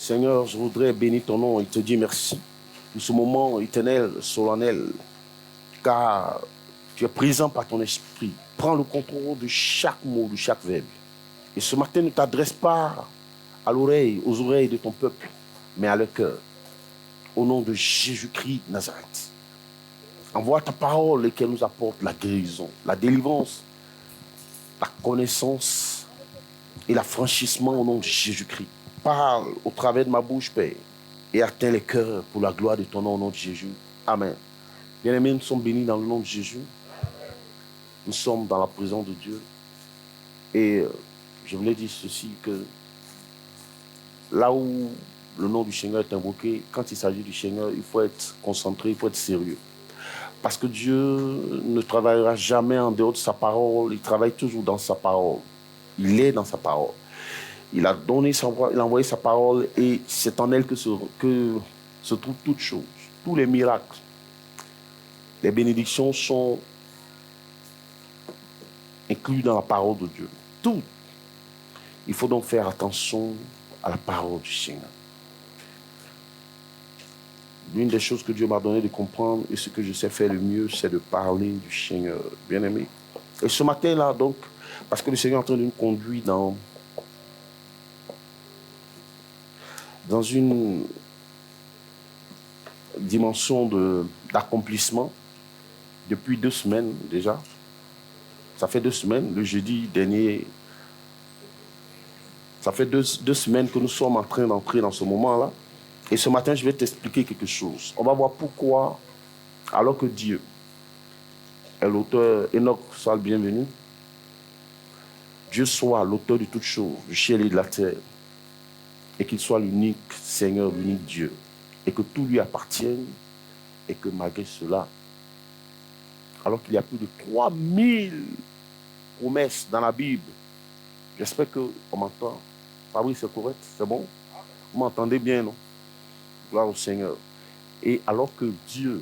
Seigneur, je voudrais bénir ton nom et te dire merci pour ce moment éternel, solennel, car tu es présent par ton esprit. Prends le contrôle de chaque mot, de chaque verbe. Et ce matin, ne t'adresse pas à l'oreille, aux oreilles de ton peuple, mais à leur cœur. Au nom de Jésus-Christ Nazareth. Envoie ta parole qui nous apporte la guérison, la délivrance, la connaissance et l'affranchissement au nom de Jésus-Christ. Parle au travers de ma bouche, Père, et atteins les cœurs pour la gloire de ton nom au nom de Jésus. Amen. Bien-aimés, nous sommes bénis dans le nom de Jésus. Nous sommes dans la présence de Dieu. Et je voulais dire ceci, que là où le nom du Seigneur est invoqué, quand il s'agit du Seigneur, il faut être concentré, il faut être sérieux. Parce que Dieu ne travaillera jamais en dehors de sa parole, il travaille toujours dans sa parole. Il est dans sa parole. Il a donné sa voix, il a envoyé sa parole et c'est en elle que se trouvent toutes choses, tous les miracles. Les bénédictions sont incluses dans la parole de Dieu. Tout. Il faut donc faire attention à la parole du Seigneur. L'une des choses que Dieu m'a donné de comprendre et ce que je sais faire le mieux, c'est de parler du Seigneur, bien-aimé. Et ce matin-là, donc, parce que le Seigneur est en train de nous conduire dans une dimension d'accomplissement depuis 2 semaines déjà. Ça fait 2 semaines, le jeudi dernier, ça fait 2 semaines que nous sommes en train d'entrer dans ce moment-là. Et ce matin, je vais t'expliquer quelque chose. On va voir pourquoi, alors que Dieu est l'auteur, Enoch soit le bienvenu, Dieu soit l'auteur de toutes choses, du ciel et de la terre, et qu'il soit l'unique Seigneur, l'unique Dieu, et que tout lui appartienne, et que malgré cela, alors qu'il y a plus de 3000 promesses dans la Bible, j'espère qu'on m'entend. Fabrice, c'est correct? C'est bon? Vous m'entendez bien, non? Gloire au Seigneur. Et alors que Dieu,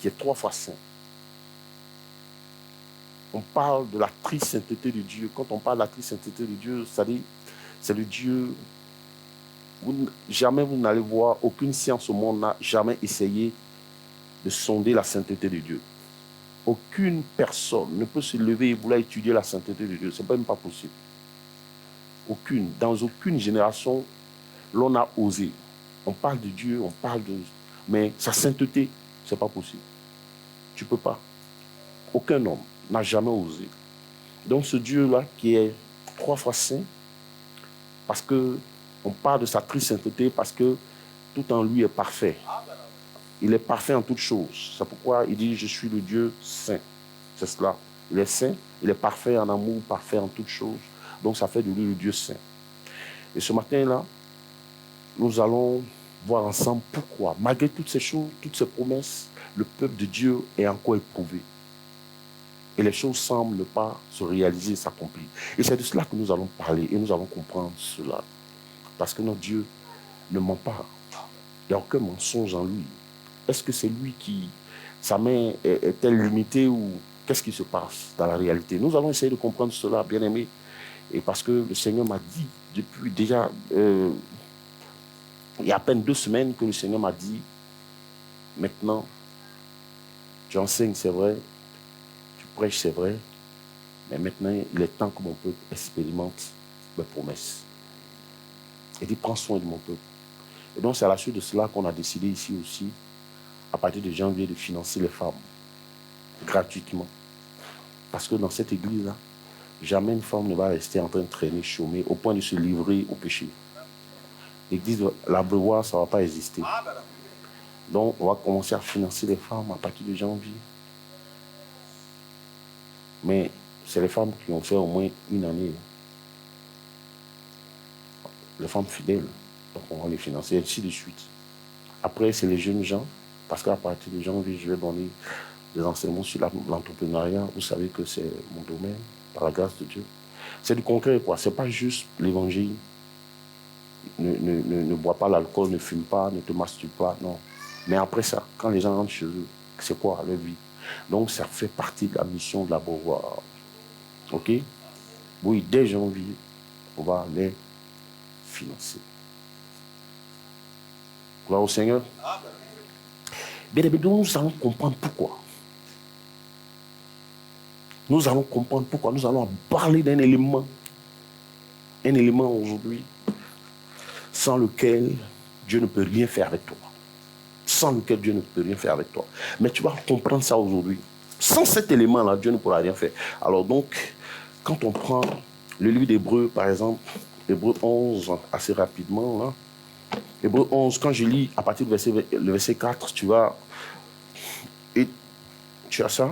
qui est 3 fois saint, on parle de la tri-sainteté de Dieu. Quand on parle de la tri-sainteté de Dieu, c'est le Dieu. Jamais vous n'allez voir, aucune science au monde n'a jamais essayé de sonder la sainteté de Dieu. Aucune personne ne peut se lever et vouloir étudier la sainteté de Dieu. Ce n'est même pas possible. Aucune. Dans aucune génération, l'on a osé. On parle de Dieu, on parle de... Mais sa sainteté, ce n'est pas possible. Tu ne peux pas. Aucun homme n'a jamais osé. Donc ce Dieu-là qui est 3 fois saint, parce qu'on parle de sa tri-sainteté, parce que tout en lui est parfait. Il est parfait en toutes choses. C'est pourquoi il dit « Je suis le Dieu saint ». C'est cela. Il est saint, il est parfait en amour, parfait en toutes choses. Donc ça fait de lui le Dieu saint. Et ce matin-là, nous allons voir ensemble pourquoi, malgré toutes ces choses, toutes ces promesses, le peuple de Dieu est encore éprouvé. Et les choses semblent ne pas se réaliser, s'accomplir. Et c'est de cela que nous allons parler et nous allons comprendre cela. Parce que notre Dieu ne ment pas. Il n'y a aucun mensonge en lui. Est-ce que c'est lui qui, sa main est-elle limitée ou qu'est-ce qui se passe dans la réalité? Nous allons essayer de comprendre cela, bien aimé. Et parce que le Seigneur m'a dit depuis déjà, il y a à peine 2 semaines que le Seigneur m'a dit, maintenant, tu enseignes, c'est vrai, tu prêches, c'est vrai, mais maintenant, il est temps que mon peuple expérimente mes promesses. Il dit, prends soin de mon peuple. Et donc, c'est à la suite de cela qu'on a décidé ici aussi, à partir de janvier, de financer les femmes gratuitement. Parce que dans cette église-là, jamais une femme ne va rester en train de traîner, chômer, au point de se livrer au péché. L'église de l'Abreuvoir, ça ne va pas exister. Donc, on va commencer à financer les femmes à partir de janvier. Mais c'est les femmes qui ont fait au moins 1 année. Les femmes fidèles. Donc, on va les financer, ainsi de suite. Après, c'est les jeunes gens, parce qu'à partir de janvier, je vais donner des enseignements sur l'entrepreneuriat. Vous savez que c'est mon domaine, par la grâce de Dieu. C'est du concret, quoi. C'est pas juste l'évangile. Ne bois pas l'alcool, ne fume pas, ne te masturbe pas, non. Mais après ça, quand les gens rentrent chez eux, c'est quoi leur vie? Donc, ça fait partie de la mission de l'Abreuvoir. OK? Oui, dès janvier, on va les financer. Gloire au Seigneur. Bien aimé, nous allons comprendre pourquoi. Nous allons comprendre pourquoi. Nous allons parler d'un élément. Un élément aujourd'hui sans lequel Dieu ne peut rien faire avec toi. Sans lequel Dieu ne peut rien faire avec toi. Mais tu vas comprendre ça aujourd'hui. Sans cet élément-là, Dieu ne pourra rien faire. Alors donc, quand on prend le livre d'Hébreux, par exemple, Hébreux 11, assez rapidement, là. Hébreux 11, quand je lis à partir du le verset 4, tu vas... Et tu as ça?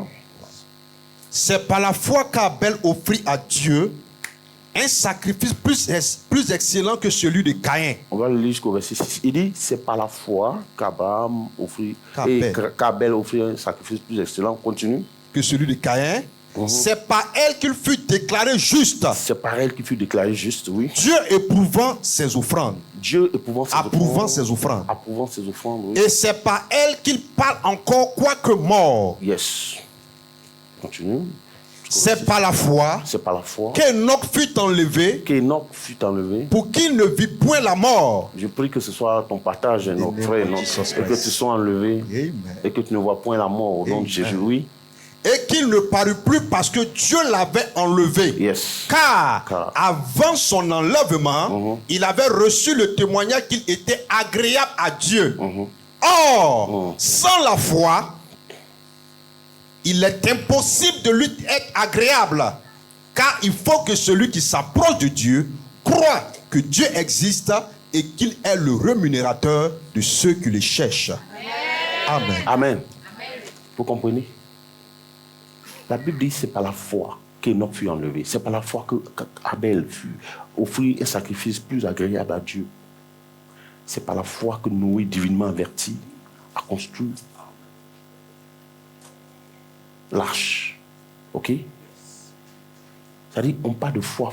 C'est par la foi qu'Abel offrit à Dieu un sacrifice plus excellent que celui de Caïn. On va le lire jusqu'au verset 6. Il dit, c'est par la foi qu'Abraham offrit, qu'Abel offrit un sacrifice plus excellent. Continue. Que celui de Caïn. C'est par elle qu'il fut déclaré juste. C'est par elle qu'il fut déclaré juste, oui. Dieu éprouvant ses offrandes. Dieu éprouvant ses offrandes. Approuvant ses offrandes. Oui. Et c'est par elle qu'il parle encore quoique mort. Yes. Continue. C'est par la foi. C'est par la foi. Qu'Enoch fut enlevé. Qu'Enoch fut enlevé. Pour qu'il ne vit point la mort. Je prie que ce soit ton partage, notre frère, et que tu sois enlevé. Amen. Et que tu ne vois point la mort au nom de Jésus. Oui. Et qu'il ne parut plus parce que Dieu l'avait enlevé. Yes. Car avant son enlèvement, il avait reçu le témoignage qu'il était agréable à Dieu. Or, sans la foi, il est impossible de lui être agréable. Car il faut que celui qui s'approche de Dieu croit que Dieu existe et qu'il est le rémunérateur de ceux qui le cherchent. Amen. Amen. Vous comprenez? La Bible dit que c'est par la foi qu'Enoch fut enlevé. C'est par la foi qu'Abel fut offrir un sacrifice plus agréable à Dieu. C'est par la foi que Noé, divinement averti, a construit l'arche. Ok? C'est-à-dire, on parle de foi.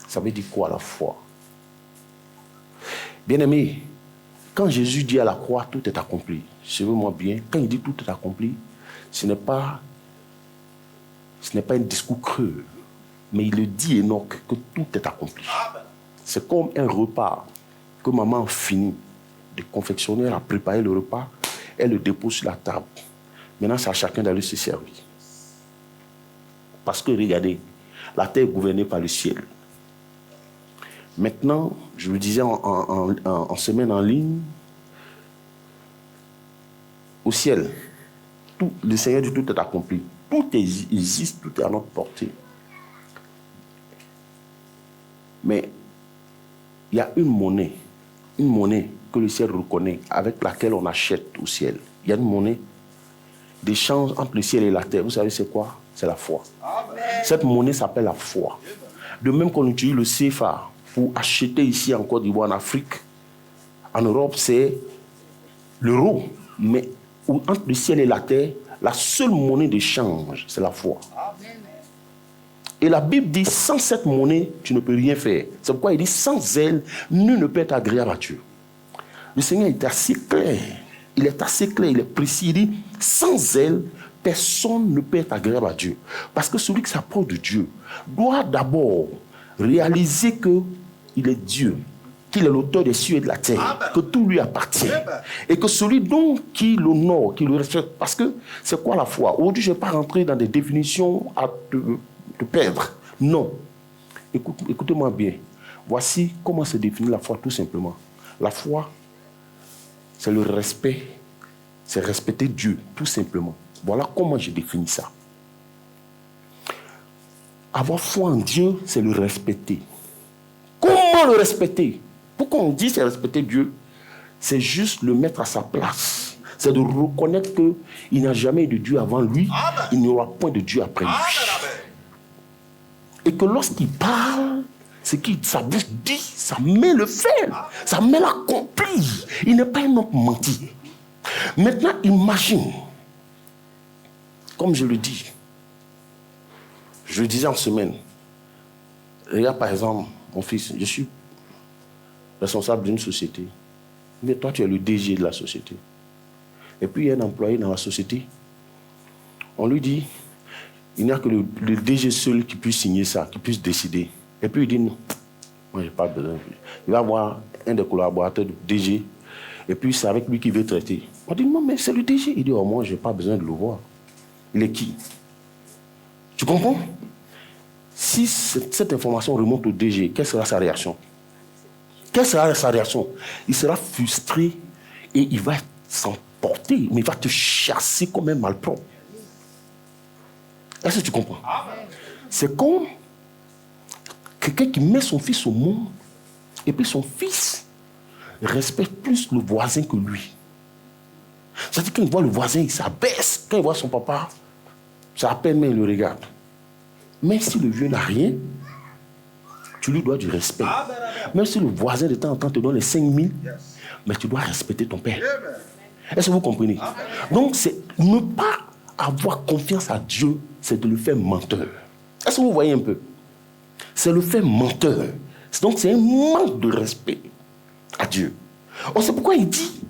Ça veut dire quoi la foi? Bien-aimé, quand Jésus dit à la croix, tout est accompli. Suivez-moi bien. Quand il dit tout est accompli, ce n'est pas un discours creux. Mais il le dit, Enoch, que tout est accompli. C'est comme un repas que maman finit de confectionner, à préparer le repas. Elle le dépose sur la table. Maintenant, c'est à chacun d'aller se servir. Parce que, regardez, la terre est gouvernée par le ciel. Maintenant, je le disais en semaine en ligne, au ciel, le Seigneur dit tout est accompli. Tout existe, tout est à notre portée. Mais il y a une monnaie que le ciel reconnaît, avec laquelle on achète au ciel. Il y a une monnaie d'échange entre le ciel et la terre. Vous savez c'est quoi? C'est la foi. Amen. Cette monnaie s'appelle la foi. De même qu'on utilise le CFA pour acheter ici en Côte d'Ivoire, en Afrique, en Europe, c'est l'euro. Mais entre le ciel et la terre, la seule monnaie d'échange, c'est la foi. Amen. Et la Bible dit, sans cette monnaie, tu ne peux rien faire. C'est pourquoi il dit, sans elle, nul ne peut être agréable à Dieu. Le Seigneur est assez clair. Il est assez clair, il est précis. Il dit, sans elle, personne ne peut être agréable à Dieu. Parce que celui qui s'approche de Dieu doit d'abord réaliser qu'il est Dieu, qu'il est l'auteur des cieux et de la terre, que tout lui appartient. Et que celui donc qui l'honore, qui le respecte, parce que c'est quoi la foi? Aujourd'hui, je ne vais pas rentrer dans des définitions à te perdre. Non. Écoutez-moi bien. Voici comment se définit la foi tout simplement. La foi, c'est le respect. C'est respecter Dieu, tout simplement. Voilà comment je définis ça. Avoir foi en Dieu, c'est le respecter. Comment le respecter? Pourquoi on dit c'est respecter Dieu? C'est juste le mettre à sa place. C'est de reconnaître qu'il n'y a jamais eu de Dieu avant lui. Amen. Il n'y aura point de Dieu après lui. Amen. Et que lorsqu'il parle, ce qu'il sa bouche dit, ça met le fait. Ça met l'accompli. Il n'est pas un homme menti. Maintenant, imagine, comme je le dis, je le disais en semaine, regarde par exemple, mon fils, je suis responsable d'une société, mais toi tu es le DG de la société. Et puis il y a un employé dans la société, on lui dit, il n'y a que le DG seul qui puisse signer ça, qui puisse décider. Et puis il dit non, moi j'ai pas besoin. Il va avoir un des collaborateurs du DG, et puis c'est avec lui qu'il veut traiter. On dit non, mais c'est le DG. Il dit, oh, moi, je n'ai pas besoin de le voir. Il est qui? Tu comprends? Si cette information remonte au DG, quelle sera sa réaction? Quelle sera sa réaction? Il sera frustré et il va s'emporter, mais il va te chasser comme un malpropre. Est-ce que tu comprends? C'est comme quelqu'un qui met son fils au monde et puis son fils respecte plus le voisin que lui. C'est-à-dire quand il voit le voisin, il s'abaisse. Quand il voit son papa, ça à peine mais il le regarde. Même si le vieux n'a rien, tu lui dois du respect. Même si le voisin de temps en temps te donne les 5 000, mais tu dois respecter ton père. Est-ce que vous comprenez? Donc, c'est ne pas avoir confiance à Dieu, c'est de le faire menteur. Est-ce que vous voyez un peu? C'est le faire menteur. Donc, c'est un manque de respect à Dieu. Oh, c'est pourquoi il dit,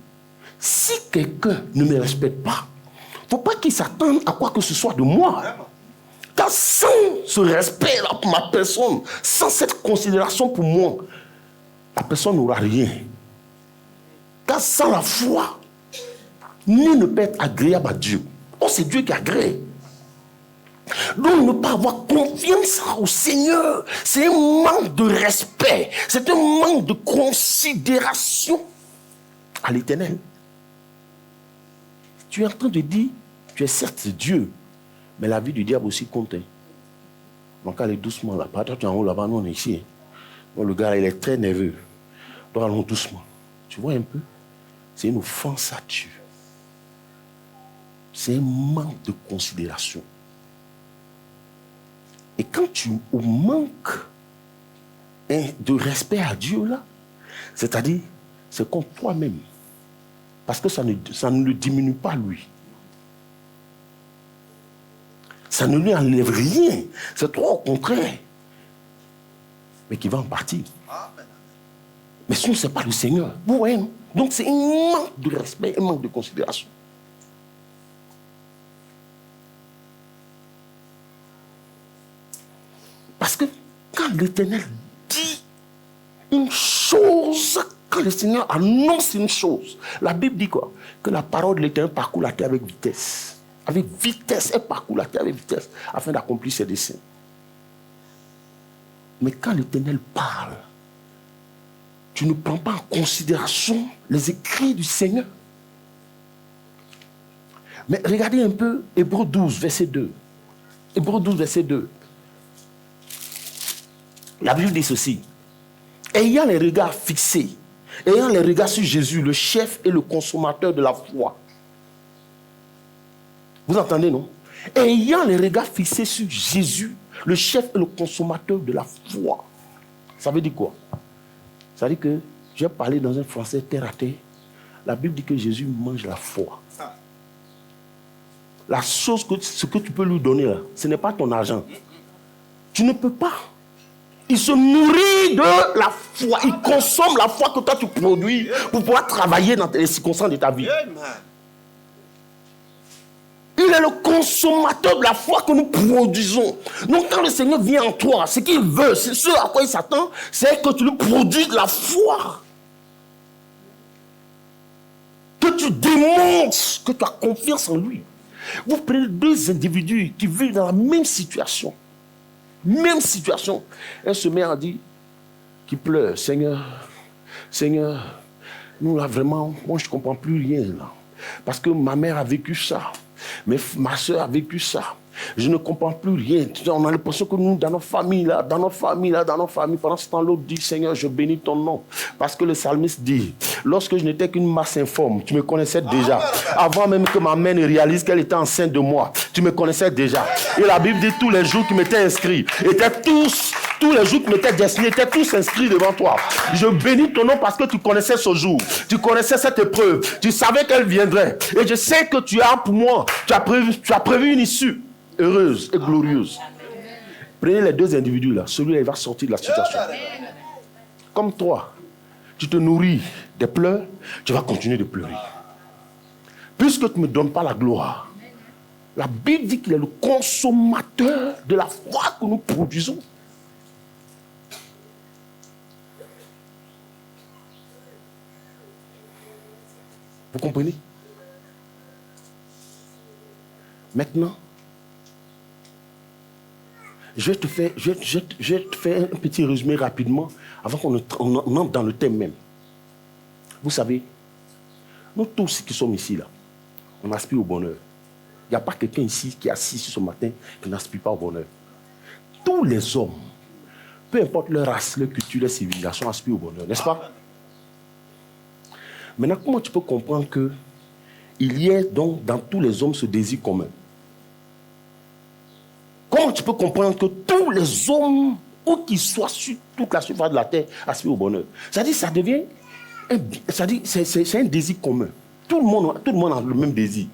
si quelqu'un ne me respecte pas, il ne faut pas qu'il s'attende à quoi que ce soit de moi. Car sans ce respect là pour ma personne, sans cette considération pour moi, la personne n'aura rien. Car sans la foi, nul ne peut être agréable à Dieu. Oh, c'est Dieu qui agrée. Donc, ne pas avoir confiance au Seigneur, c'est un manque de respect, c'est un manque de considération à l'Éternel. Tu es en train de dire, tu es certes Dieu, mais la vie du diable aussi compte. Donc, allez doucement là-bas. Toi, tu es en haut là-bas, nous on est ici. Bon, le gars, il est très nerveux. Donc, allons doucement. Tu vois un peu? C'est une offense à Dieu. C'est un manque de considération. Et quand tu manques de respect à Dieu, là, c'est-à-dire, c'est contre toi-même. Parce que ça ne le diminue pas, lui. Ça ne lui enlève rien. C'est toi, au contraire. Mais qui va en partir. Mais sinon, ce n'est pas le Seigneur. Vous voyez, non? Donc, c'est un manque de respect, un manque de considération. Parce que quand l'Éternel dit une chose, quand le Seigneur annonce une chose, la Bible dit quoi? Que la parole de l'Éternel parcourt la terre avec vitesse. Avec vitesse, elle parcourt la terre avec vitesse afin d'accomplir ses desseins. Mais quand l'Éternel parle, tu ne prends pas en considération les écrits du Seigneur. Mais regardez un peu Hébreux 12, verset 2. Hébreux 12, verset 2. La Bible dit ceci. Ayant les regards fixés, ayant les regards sur Jésus, le chef et le consommateur de la foi. Vous entendez, non? Ayant les regards fixés sur Jésus, le chef et le consommateur de la foi. Ça veut dire quoi? Ça veut dire que, j'ai parlé dans un français terre à terre, la Bible dit que Jésus mange la foi. La chose, ce que tu peux lui donner, là, ce n'est pas ton argent. Tu ne peux pas. Il se nourrit de la foi. Il consomme la foi que toi tu produis pour pouvoir travailler dans les circonstances de ta vie. Il est le consommateur de la foi que nous produisons. Donc quand le Seigneur vient en toi, ce qu'il veut, c'est ce à quoi il s'attend, c'est que tu lui produis de la foi. Que tu démontres que tu as confiance en lui. Vous prenez deux individus qui vivent dans la même situation. Même situation. Un se met à dire, qui pleure, Seigneur, nous là vraiment, moi je ne comprends plus rien là. Parce que ma mère a vécu ça, ma soeur a vécu ça. Je ne comprends plus rien. On a l'impression que nous, dans nos familles, pendant ce temps, l'autre dit, Seigneur, je bénis ton nom. Parce que le psalmiste dit, lorsque je n'étais qu'une masse informe, tu me connaissais déjà. Avant même que ma mère ne réalise qu'elle était enceinte de moi, tu me connaissais déjà. Et la Bible dit, tous les jours qui m'étaient inscrits, tous les jours qui m'étaient destinés, étaient tous inscrits devant toi. Je bénis ton nom parce que tu connaissais ce jour. Tu connaissais cette épreuve. Tu savais qu'elle viendrait. Et je sais que tu as pour moi, tu as prévu une issue heureuse et glorieuse. Prenez les deux individus là. Celui-là, il va sortir de la situation. Comme toi, tu te nourris des pleurs, tu vas continuer de pleurer. Puisque tu ne me donnes pas la gloire, la Bible dit qu'il est le consommateur de la foi que nous produisons. Vous comprenez? Maintenant, je vais te faire un petit résumé rapidement avant qu'on entre dans le thème même. Vous savez, nous tous qui sommes ici, là, on aspire au bonheur. Il n'y a pas quelqu'un ici qui est assis ce matin qui n'aspire pas au bonheur. Tous les hommes, peu importe leur race, leur culture, leur civilisation, aspirent au bonheur, n'est-ce pas? Maintenant, comment tu peux comprendre qu'il y ait donc dans tous les hommes ce désir commun? Comment tu peux comprendre que tous les hommes, où qu'ils soient sur toute la surface de la terre, aspirent au bonheur? C'est-à-dire, ça devient c'est un désir commun. Tout le monde a le même désir.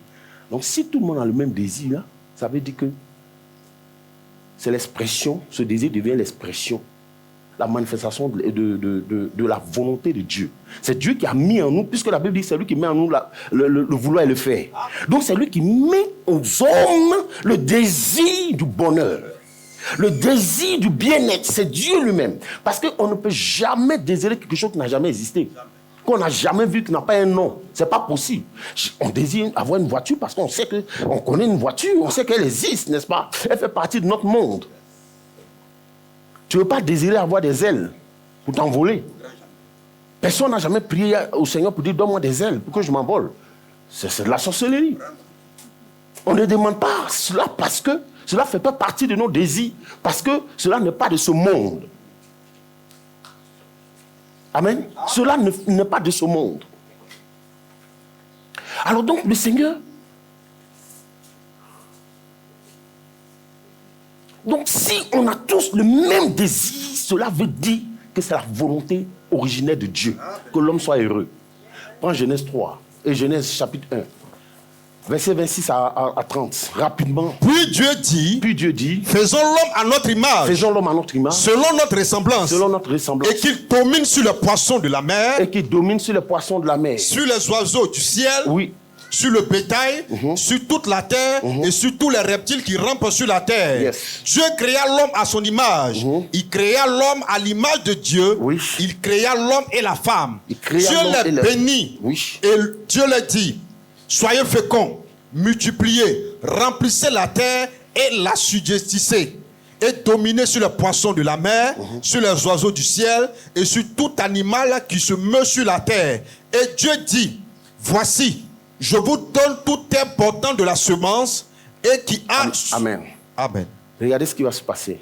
Donc, si tout le monde a le même désir, là, ça veut dire que c'est l'expression, ce désir devient l'expression, la manifestation de la volonté de Dieu. C'est Dieu qui a mis en nous, puisque la Bible dit que c'est lui qui met en nous le vouloir et le faire. Donc, c'est lui qui met aux hommes le désir du bonheur, le désir du bien-être. C'est Dieu lui-même. Parce qu'on ne peut jamais désirer quelque chose qui n'a jamais existé, qu'on n'a jamais vu, qui n'a pas un nom. C'est pas possible. On désire avoir une voiture parce qu'on sait qu'on connaît une voiture, on sait qu'elle existe, n'est-ce pas? Elle fait partie de notre monde. Tu ne veux pas désirer avoir des ailes pour t'envoler. Personne n'a jamais prié au Seigneur pour dire donne-moi des ailes pour que je m'envole. C'est de la sorcellerie. On ne demande pas cela parce que cela ne fait pas partie de nos désirs, parce que cela n'est pas de ce monde. Amen. Cela n'est pas de ce monde. Alors donc, le Seigneur... Donc, si on a tous le même désir, cela veut dire que c'est la volonté originelle de Dieu, que l'homme soit heureux. Prends Genèse 3 et Genèse chapitre 1. Verset 26 à 30, rapidement. Puis Dieu dit, faisons l'homme à notre image. Faisons l'homme à notre image. Selon notre ressemblance. Selon notre ressemblance. Et qu'il domine sur les poissons de la mer. Et qu'il domine sur les poissons de la mer. Sur les oiseaux du ciel. Oui. Sur le bétail, sur toute la terre et sur tous les reptiles qui rampent sur la terre. Yes. Dieu créa l'homme à son image. Il créa l'homme à l'image de Dieu. Oui. Il créa l'homme et la femme. Dieu les bénit. Oui. Et Dieu leur dit, soyez féconds, multipliez, remplissez la terre et la subjuguez. Et dominez sur les poissons de la mer, sur les oiseaux du ciel et sur tout animal qui se meut sur la terre. Et Dieu dit, voici, je vous donne tout important de la semence et qui a... Amen. Amen. Regardez ce qui va se passer.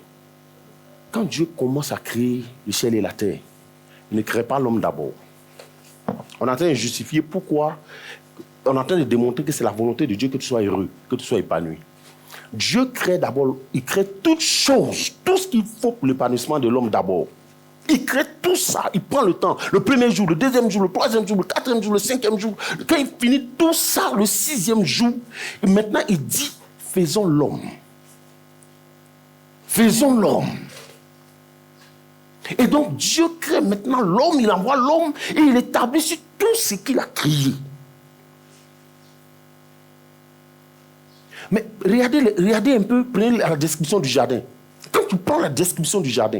Quand Dieu commence à créer le ciel et la terre, il ne crée pas l'homme d'abord. On est en train de justifier pourquoi. On est en train de démontrer que c'est la volonté de Dieu que tu sois heureux, que tu sois épanoui. Dieu crée d'abord, il crée toutes choses, tout ce qu'il faut pour l'épanouissement de l'homme d'abord. Il crée tout ça, il prend le temps. Le premier jour, le deuxième jour, le troisième jour, le quatrième jour, le cinquième jour. Quand il finit tout ça, le sixième jour, et maintenant il dit, faisons l'homme. Faisons l'homme. Et donc Dieu crée maintenant l'homme, il envoie l'homme et il établit sur tout ce qu'il a créé. Mais regardez un peu, prenez la description du jardin. Quand tu prends la description du jardin,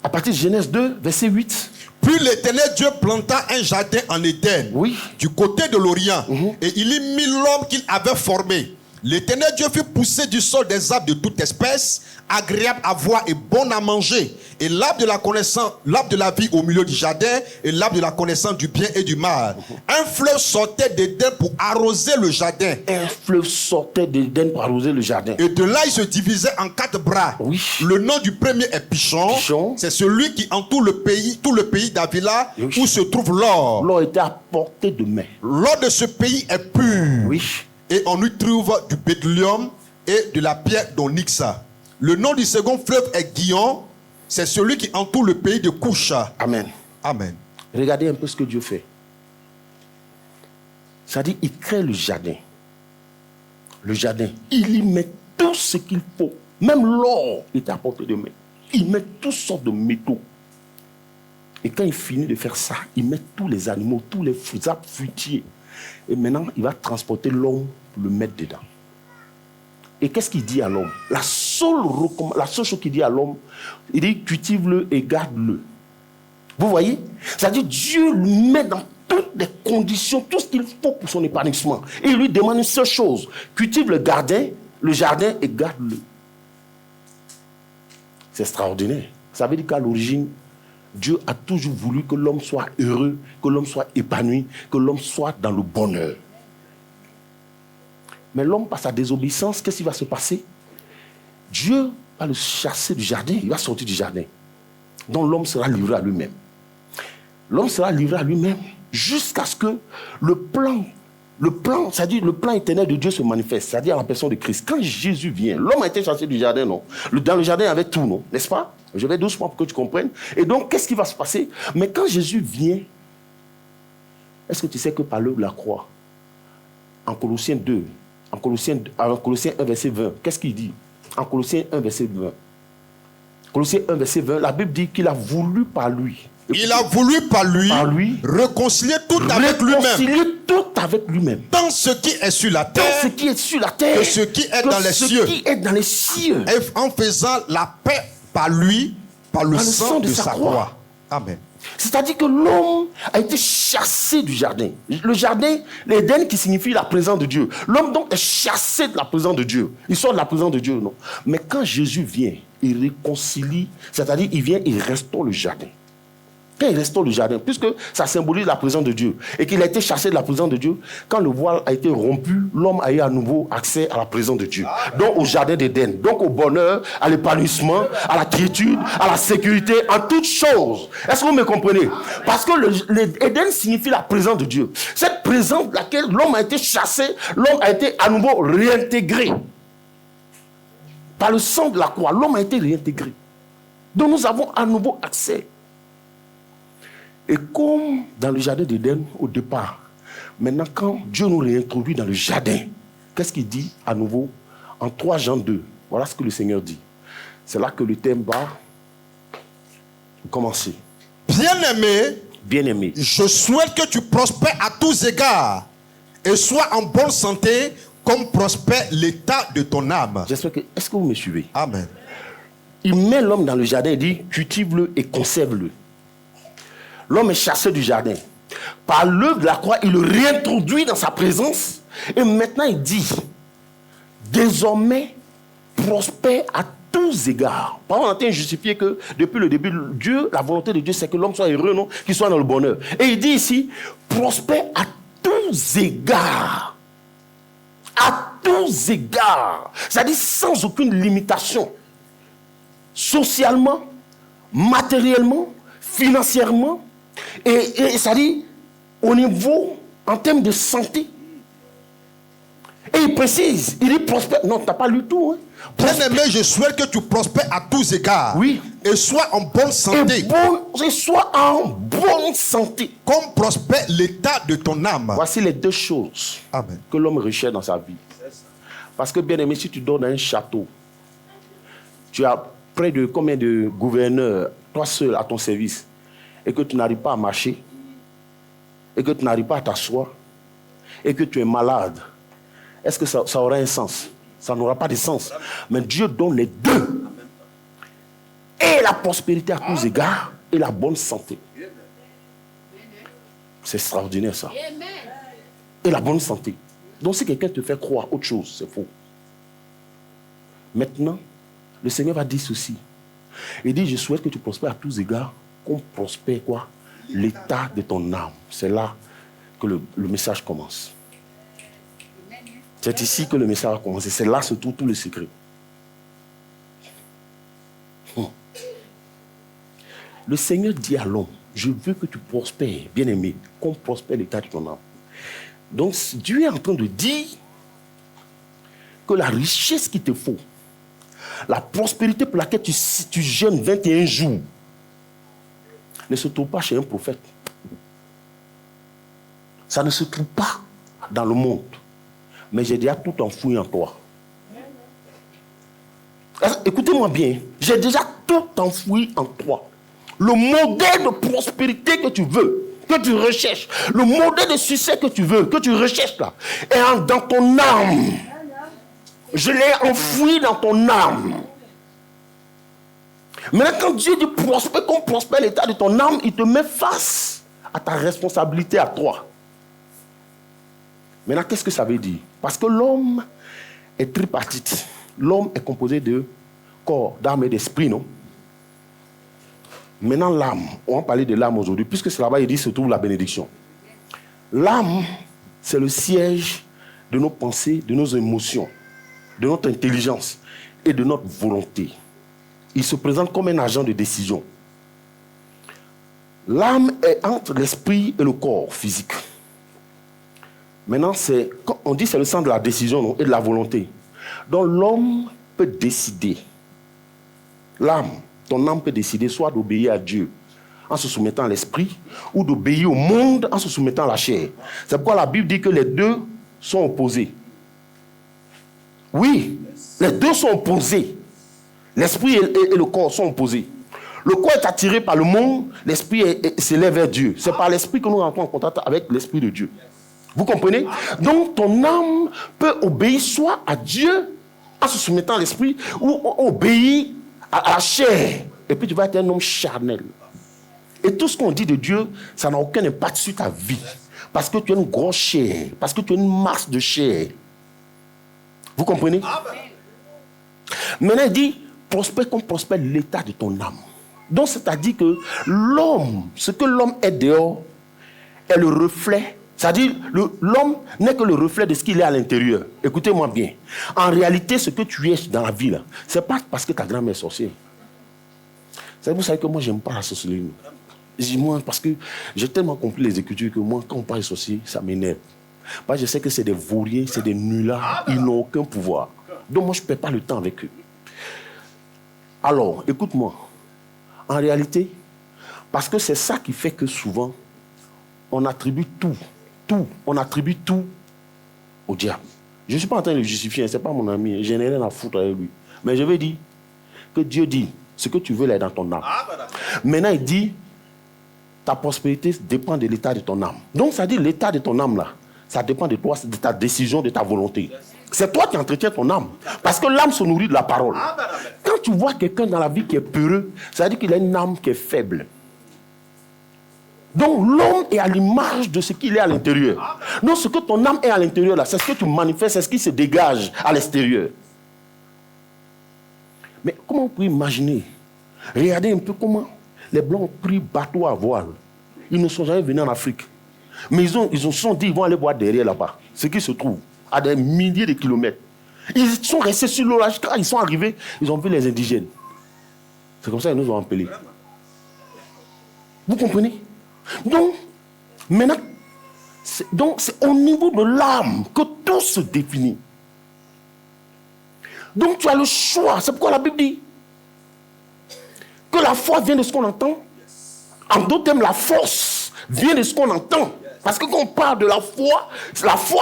à partir de Genèse 2, verset 8. Puis l'Éternel Dieu planta un jardin en Éden, du côté de l'Orient, et il y mit l'homme qu'il avait formé. L'Éternel Dieu fit pousser du sol des arbres de toute espèce, agréables à voir et bons à manger. Et l'arbre de la connaissance, l'arbre de la vie au milieu du jardin, et l'arbre de la connaissance du bien et du mal. Un fleuve sortait d'Éden pour arroser le jardin. Un fleuve sortait d'Éden pour arroser le jardin. Et de là, il se divisait en 4 bras. Oui. Le nom du premier est Pichon. C'est celui qui entoure le pays, tout le pays d'Avila, où se trouve l'or. L'or était à portée de main. L'or de ce pays est pur. Oui. Et on y trouve du pétroleum et de la pierre d'onyxa. Le nom du second fleuve est Guion. C'est celui qui entoure le pays de Coucha. Amen. Amen. Regardez un peu ce que Dieu fait. C'est-à-dire, il crée le jardin. Le jardin. Il y met tout ce qu'il faut. Même l'or est à portée de main. Il met toutes sortes de métaux. Et quand il finit de faire ça, il met tous les animaux, tous les arbres fruitiers. Et maintenant, il va transporter l'homme pour le mettre dedans. Et qu'est-ce qu'il dit à l'homme? La seule chose qu'il dit à l'homme, il dit cultive-le et garde-le. Vous voyez? C'est-à-dire Dieu le met dans toutes des conditions, tout ce qu'il faut pour son épanouissement. Et il lui demande une seule chose. Cultive le jardin et garde-le. C'est extraordinaire. Ça veut dire qu'à l'origine, Dieu a toujours voulu que l'homme soit heureux, que l'homme soit épanoui, que l'homme soit dans le bonheur. Mais l'homme, par sa désobéissance, qu'est-ce qui va se passer? Dieu va le chasser du jardin, il va sortir du jardin. Donc l'homme sera livré à lui-même. L'homme sera livré à lui-même jusqu'à ce que le plan, c'est-à-dire le plan éternel de Dieu se manifeste, c'est-à-dire la personne de Christ. Quand Jésus vient, l'homme a été chassé du jardin, non? Dans le jardin, il y avait tout, non? N'est-ce pas? Je vais doucement pour que tu comprennes. Et donc, qu'est-ce qui va se passer? Mais quand Jésus vient, est-ce que tu sais que par l'œuvre de la croix, en Colossiens 2, en Colossiens 1, verset 20, qu'est-ce qu'il dit? En Colossiens 1, verset 20. Colossiens 1, verset 20, la Bible dit qu'il a voulu par lui. Il a voulu par lui réconcilier tout avec lui-même. Réconcilier tout avec lui-même. Tant ce qui est sur la terre, ce qui est sur la terre, que ce qui est dans les cieux. Qui est dans les cieux. Et en faisant la paix par lui, par le sang de sa croix. Amen. C'est-à-dire que l'homme a été chassé du jardin. Le jardin, l'Éden qui signifie la présence de Dieu. L'homme donc est chassé de la présence de Dieu. Il sort de la présence de Dieu, non? Mais quand Jésus vient, il réconcilie, c'est-à-dire il vient, il restaure le jardin. Quand il restaure le jardin, puisque ça symbolise la présence de Dieu, et qu'il a été chassé de la présence de Dieu, quand le voile a été rompu, l'homme a eu à nouveau accès à la présence de Dieu. Donc au jardin d'Éden, donc au bonheur, à l'épanouissement, à la quiétude, à la sécurité, en toutes choses. Est-ce que vous me comprenez? Parce que l'Éden signifie la présence de Dieu. Cette présence de laquelle l'homme a été chassé, l'homme a été à nouveau réintégré. Par le sang de la croix, l'homme a été réintégré. Donc nous avons à nouveau accès. Et comme dans le jardin d'Éden, au départ, maintenant quand Dieu nous réintroduit dans le jardin, qu'est-ce qu'il dit à nouveau? En 3 Jean 2, voilà ce que le Seigneur dit. C'est là que le thème va commencer. Bien-aimé, je souhaite que tu prospères à tous égards et sois en bonne santé comme prospère l'état de ton âme. J'espère que... Est-ce que vous me suivez? Amen. Il met l'homme dans le jardin et dit, cultive-le et conserve-le. L'homme est chassé du jardin. Par l'œuvre de la croix, il le réintroduit dans sa présence. Et maintenant, il dit, désormais, prospère à tous égards. Par exemple, on a justifié que depuis le début, Dieu, la volonté de Dieu, c'est que l'homme soit heureux, non? Qu'il soit dans le bonheur. Et il dit ici, prospère à tous égards. À tous égards. C'est-à-dire sans aucune limitation. Socialement, matériellement, financièrement, et c'est-à-dire au niveau, en termes de santé. Et il précise, il dit prospère. Non, tu n'as pas lu tout. Hein. Bien-aimé, je souhaite que tu prospères à tous égards. Oui. Et sois en bonne santé. Et sois en bonne santé. Comme prospère l'état de ton âme. Voici les 2 choses Amen. Que l'homme recherche dans sa vie. Parce que bien aimé, si tu dors dans un château, tu as près de combien de gouverneurs, toi seul à ton service, et que tu n'arrives pas à marcher, et que tu n'arrives pas à t'asseoir, et que tu es malade, est-ce que ça aura un sens? Ça n'aura pas de sens. Mais Dieu donne les 2. Et la prospérité à tous égards, et la bonne santé. C'est extraordinaire ça. Et la bonne santé. Donc si quelqu'un te fait croire autre chose, c'est faux. Maintenant, le Seigneur va dire ceci. Il dit, je souhaite que tu prospères à tous égards, qu'on prospère quoi? L'état de ton âme. C'est là que le message commence. C'est ici que le message a commencé. C'est là se trouve tout le secret. Le Seigneur dit à l'homme, je veux que tu prospères, bien-aimé, qu'on prospère l'état de ton âme. Donc Dieu est en train de dire que la richesse qu'il te faut, la prospérité pour laquelle tu jeûnes 21 jours, ne se trouve pas chez un prophète. Ça ne se trouve pas dans le monde. Mais j'ai déjà tout enfoui en toi. Écoutez-moi bien. J'ai déjà tout enfoui en toi. Le modèle de prospérité que tu veux, que tu recherches, le modèle de succès que tu veux, que tu recherches là, est dans ton âme. Je l'ai enfoui dans ton âme. Maintenant, quand Dieu dit prospère, qu'on prospère l'état de ton âme, il te met face à ta responsabilité à toi. Maintenant, qu'est-ce que ça veut dire? Parce que l'homme est tripartite. L'homme est composé de corps, d'âme et d'esprit, non? Maintenant, l'âme, on va parler de l'âme aujourd'hui, puisque c'est là-bas, il dit, se trouve la bénédiction. L'âme, c'est le siège de nos pensées, de nos émotions, de notre intelligence et de notre volonté. Il se présente comme un agent de décision. L'âme est entre l'esprit et le corps physique. Maintenant, quand on dit c'est le centre de la décision, non, et de la volonté. Donc l'homme peut décider. L'âme, ton âme peut décider soit d'obéir à Dieu en se soumettant à l'esprit ou d'obéir au monde en se soumettant à la chair. C'est pourquoi la Bible dit que les deux sont opposés. Oui, les deux sont opposés. L'esprit et le corps sont opposés. Le corps est attiré par le monde, l'esprit s'élève vers Dieu. C'est par l'esprit que nous rentrons en contact avec l'esprit de Dieu. Vous comprenez? Donc ton âme peut obéir soit à Dieu en se soumettant à l'esprit ou obéir à la chair. Et puis tu vas être un homme charnel. Et tout ce qu'on dit de Dieu, ça n'a aucun impact sur ta vie. Parce que tu as une grosse chair, parce que tu as une masse de chair. Vous comprenez? Maintenant il dit, prospère comme prospère l'état de ton âme. Donc c'est-à-dire que l'homme, ce que l'homme est dehors, est le reflet. C'est-à-dire, l'homme n'est que le reflet de ce qu'il est à l'intérieur. Écoutez-moi bien. En réalité, ce que tu es dans la vie, ce n'est pas parce que ta grand-mère est sorcière. Vous savez que moi, je n'aime pas la sorcellerie. Moi, parce que j'ai tellement compris les Écritures que moi, quand on parle de sorcier, ça m'énerve. Parce que je sais que c'est des vauriens, c'est des nullards, ils n'ont aucun pouvoir. Donc moi, je ne perds pas le temps avec eux. Alors, écoute-moi. En réalité, parce que c'est ça qui fait que souvent, on attribue tout au diable. Je ne suis pas en train de le justifier, ce n'est pas mon ami, je n'ai rien à foutre avec lui. Mais je veux dire que Dieu dit, ce que tu veux là est dans ton âme. Maintenant, il dit, ta prospérité dépend de l'état de ton âme. Donc, ça dit l'état de ton âme là, ça dépend de toi, de ta décision, de ta volonté. C'est toi qui entretiens ton âme. Parce que l'âme se nourrit de la parole. Quand tu vois quelqu'un dans la vie qui est peureux, ça veut dire qu'il a une âme qui est faible. Donc l'homme est à l'image de ce qu'il est à l'intérieur. Donc ce que ton âme est à l'intérieur là, c'est ce que tu manifestes, c'est ce qui se dégage à l'extérieur. Mais comment on peut imaginer? Regardez un peu comment les Blancs ont pris bateau à voile. Ils ne sont jamais venus en Afrique. Mais ils se sont dit, ils vont aller voir derrière là-bas, ce qui se trouve à des milliers de kilomètres. Ils sont restés sur l'eau là, quand ils sont arrivés, ils ont vu les indigènes. C'est comme ça qu'ils nous ont appelés. Vous comprenez? Donc, maintenant, c'est au niveau de l'âme que tout se définit. Donc, tu as le choix. C'est pourquoi la Bible dit que la foi vient de ce qu'on entend. En d'autres termes, la force vient de ce qu'on entend. Parce que quand on parle de la foi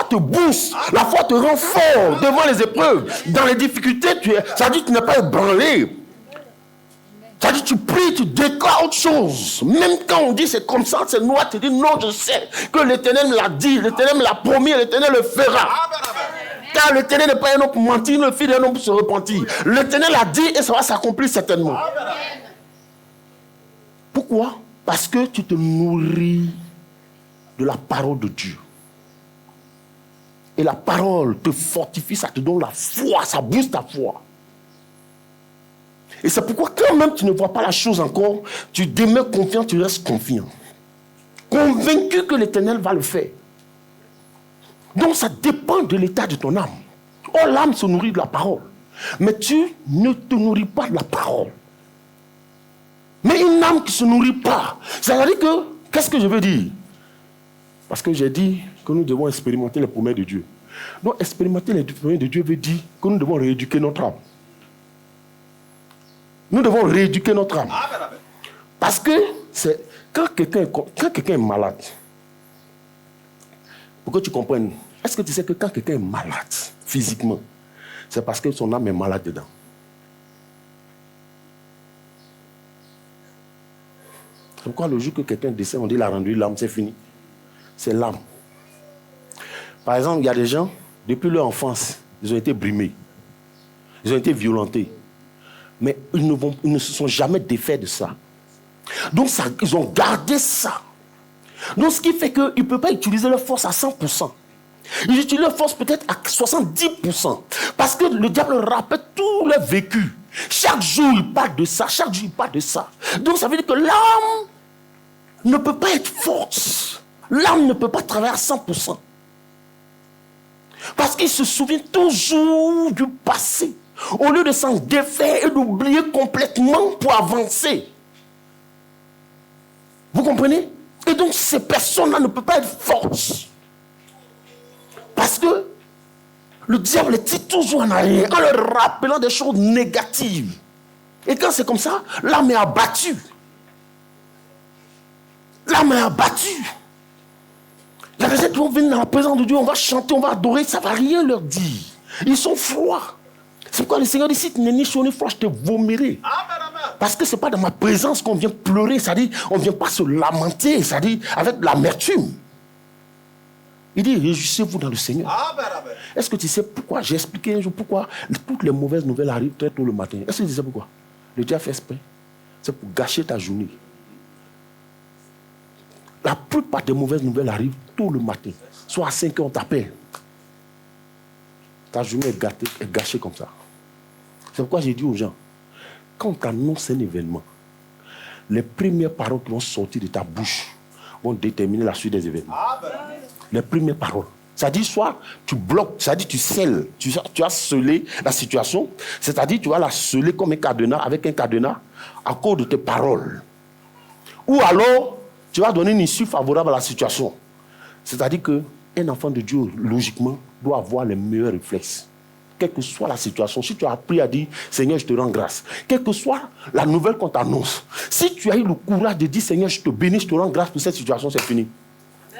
te booste. La foi te rend fort devant les épreuves. Dans les difficultés, ça dit que tu n'es pas ébranlé. Ça dit, tu pries, tu déclares autre chose. Même quand on dit c'est comme ça, c'est noir, tu dis non, je sais que l'Éternel me l'a dit, l'Éternel me l'a promis, l'Éternel le fera. Car l'Éternel n'est pas un homme pour mentir, le fils d'un homme pour se repentir. L'Éternel a dit et ça va s'accomplir certainement. Pourquoi? Parce que tu te nourris de la parole de Dieu. Et la parole te fortifie, ça te donne la foi, ça booste ta foi. Et c'est pourquoi quand même tu ne vois pas la chose encore, tu demeures confiant, tu restes confiant. Convaincu que l'Éternel va le faire. Donc ça dépend de l'état de ton âme. Oh, l'âme se nourrit de la parole. Mais tu ne te nourris pas de la parole. Mais une âme qui ne se nourrit pas, ça veut dire que, qu'est-ce que je veux dire? Parce que j'ai dit que nous devons expérimenter les promesses de Dieu. Donc expérimenter les promesses de Dieu veut dire que nous devons rééduquer notre âme. Nous devons rééduquer notre âme. Parce que quand quelqu'un est malade, pour que tu comprennes, est-ce que tu sais que quand quelqu'un est malade physiquement, c'est parce que son âme est malade dedans? C'est pourquoi le jour que quelqu'un décède, on dit il a rendu l'âme, c'est fini. C'est l'âme. Par exemple, il y a des gens, depuis leur enfance, ils ont été brimés. Ils ont été violentés. Mais ils ne se sont jamais défaits de ça. Donc ils ont gardé ça. Donc, ce qui fait qu'ils ne peuvent pas utiliser leur force à 100%. Ils utilisent leur force peut-être à 70%. Parce que le diable rappelle tout leur vécu. Chaque jour, il parle de ça. Chaque jour, il parle de ça. Donc, ça veut dire que l'âme ne peut pas être forte. L'âme ne peut pas travailler à 100%. Parce qu'il se souvient toujours du passé. Au lieu de s'en défaire et d'oublier complètement pour avancer. Vous comprenez? Et donc, ces personnes-là ne peuvent pas être fortes. Parce que le diable les tire toujours en arrière en leur rappelant des choses négatives. Et quand c'est comme ça, l'âme est abattue. L'âme est abattue. Il y a des gens qui vont venir dans la présence de Dieu, on va chanter, on va adorer, ça ne va rien leur dire. Ils sont froids. C'est pourquoi le Seigneur dit, si tu n'es ni chaud ni froid, je te vomirai. Parce que ce n'est pas dans ma présence qu'on vient pleurer, c'est-à-dire, on ne vient pas se lamenter, c'est-à-dire, avec l'amertume. Il dit, réjouissez-vous dans le Seigneur. Est-ce que tu sais pourquoi? J'ai expliqué un jour pourquoi toutes les mauvaises nouvelles arrivent très tôt le matin. Est-ce que tu sais pourquoi? Le diable fait exprès. C'est pour gâcher ta journée. La plupart des mauvaises nouvelles arrivent tôt le matin. Soit à 5 heures, on t'appelle. Ta journée est gâchée comme ça. C'est pourquoi j'ai dit aux gens, quand on t'annonce un événement, les premières paroles qui vont sortir de ta bouche vont déterminer la suite des événements. Les premières paroles. C'est-à-dire, soit tu bloques, c'est-à-dire tu scelles, tu as scellé la situation, c'est-à-dire tu vas la sceller comme un cadenas, avec un cadenas, à cause de tes paroles. Ou alors, tu vas donner une issue favorable à la situation. C'est-à-dire qu'un enfant de Dieu, logiquement, doit avoir les meilleurs réflexes. Quelle que soit la situation, si tu as appris à dire « Seigneur, je te rends grâce », quelle que soit la nouvelle qu'on t'annonce, si tu as eu le courage de dire « Seigneur, je te bénis, je te rends grâce pour cette situation », c'est fini.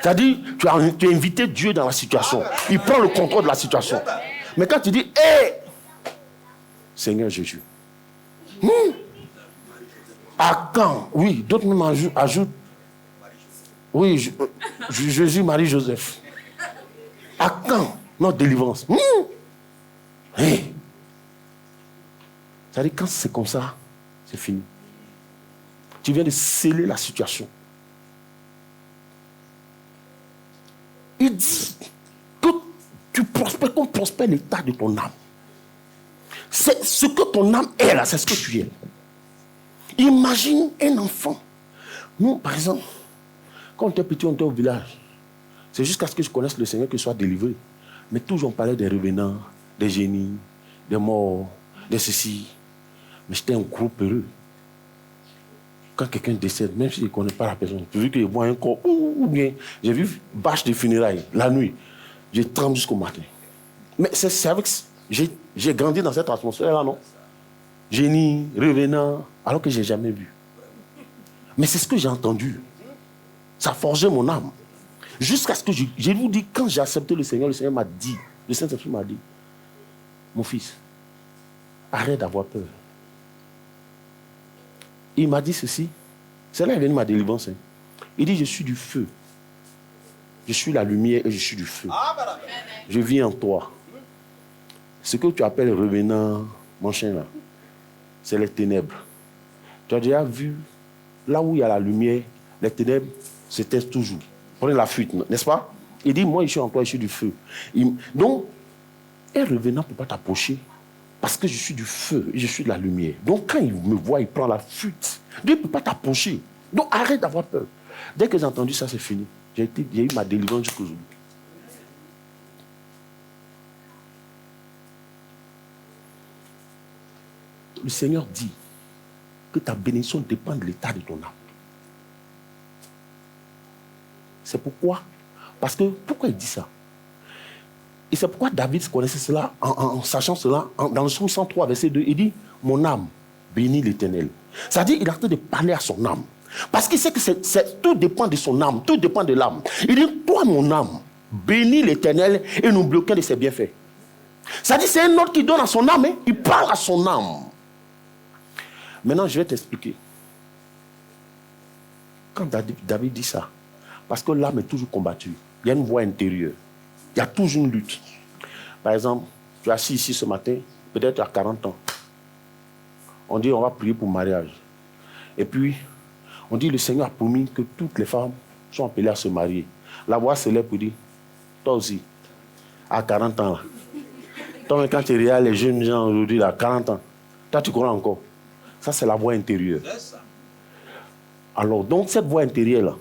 C'est-à-dire, tu as invité Dieu dans la situation. Il prend le contrôle de la situation. Mais quand tu dis « Hé, Seigneur Jésus, à quand ?» Oui, d'autres même ajoutent « Oui, Jésus, Marie, Joseph. À quand notre délivrance ?» Hey. C'est-à-dire, quand c'est comme ça, c'est fini. Tu viens de sceller la situation. Il dit que tu prospères, qu'on prospère l'état de ton âme. C'est ce que ton âme est là, c'est ce que tu es. Imagine un enfant. Nous, par exemple, quand on était petit, on était au village. C'est jusqu'à ce que je connaisse le Seigneur que je sois délivré. Mais toujours on parlait des revenants, des génies, des morts, de ceci. Mais j'étais un gros peureux. Quand quelqu'un décède, même si je ne connais pas la personne, j'ai vu qu'il voit un corps, ou bien j'ai vu bâche de funérailles la nuit. Je tremble jusqu'au matin. Mais c'est avec. J'ai grandi dans cette atmosphère-là, non? Génie, revenant, alors que je n'ai jamais vu. Mais c'est ce que j'ai entendu. Ça a forgé mon âme. Jusqu'à ce que je vous dis, quand j'ai accepté le Seigneur m'a dit, le Saint-Esprit m'a dit, mon fils, arrête d'avoir peur. Il m'a dit ceci. C'est là qu'il est venu ma délivrance. Il dit, je suis du feu. Je suis la lumière et je suis du feu. Je vis en toi. Ce que tu appelles revenant, mon chien là, c'est les ténèbres. Tu as déjà vu, là où il y a la lumière, les ténèbres se taisent toujours. Prenez la fuite, n'est-ce pas? Il dit, moi je suis en toi, je suis du feu. Donc, un revenant ne peut pas t'approcher. Parce que je suis du feu et je suis de la lumière. Donc quand il me voit, il prend la fuite. Dieu ne peut pas t'approcher. Donc arrête d'avoir peur. Dès que j'ai entendu ça, c'est fini. J'ai eu ma délivrance jusqu'aujourd'hui. Le Seigneur dit que ta bénédiction dépend de l'état de ton âme. C'est pourquoi. Parce que, pourquoi il dit ça? Et c'est pourquoi David connaissait cela, en sachant cela, dans le psaume 103, verset 2, il dit, mon âme bénit l'Éternel. C'est-à-dire, il est en train de parler à son âme. Parce qu'il sait que tout dépend de son âme, tout dépend de l'âme. Il dit, toi, mon âme, bénis l'Éternel et n'oublie aucun de ses bienfaits. C'est-à-dire, c'est un autre qui donne à son âme, hein? Il parle à son âme. Maintenant, je vais t'expliquer. Quand David dit ça, parce que l'âme est toujours combattue, il y a une voix intérieure. Il y a toujours une lutte. Par exemple, tu es assis ici ce matin, peut-être à 40 ans. On dit on va prier pour mariage. Et puis, on dit le Seigneur a promis que toutes les femmes sont appelés à se marier. La voix se lève pour dire, toi aussi, à 40 ans, là. Toi, quand tu regardes les jeunes gens aujourd'hui, à 40 ans, toi, tu crois encore. Ça, c'est la voix intérieure. Alors, donc, cette voix intérieure,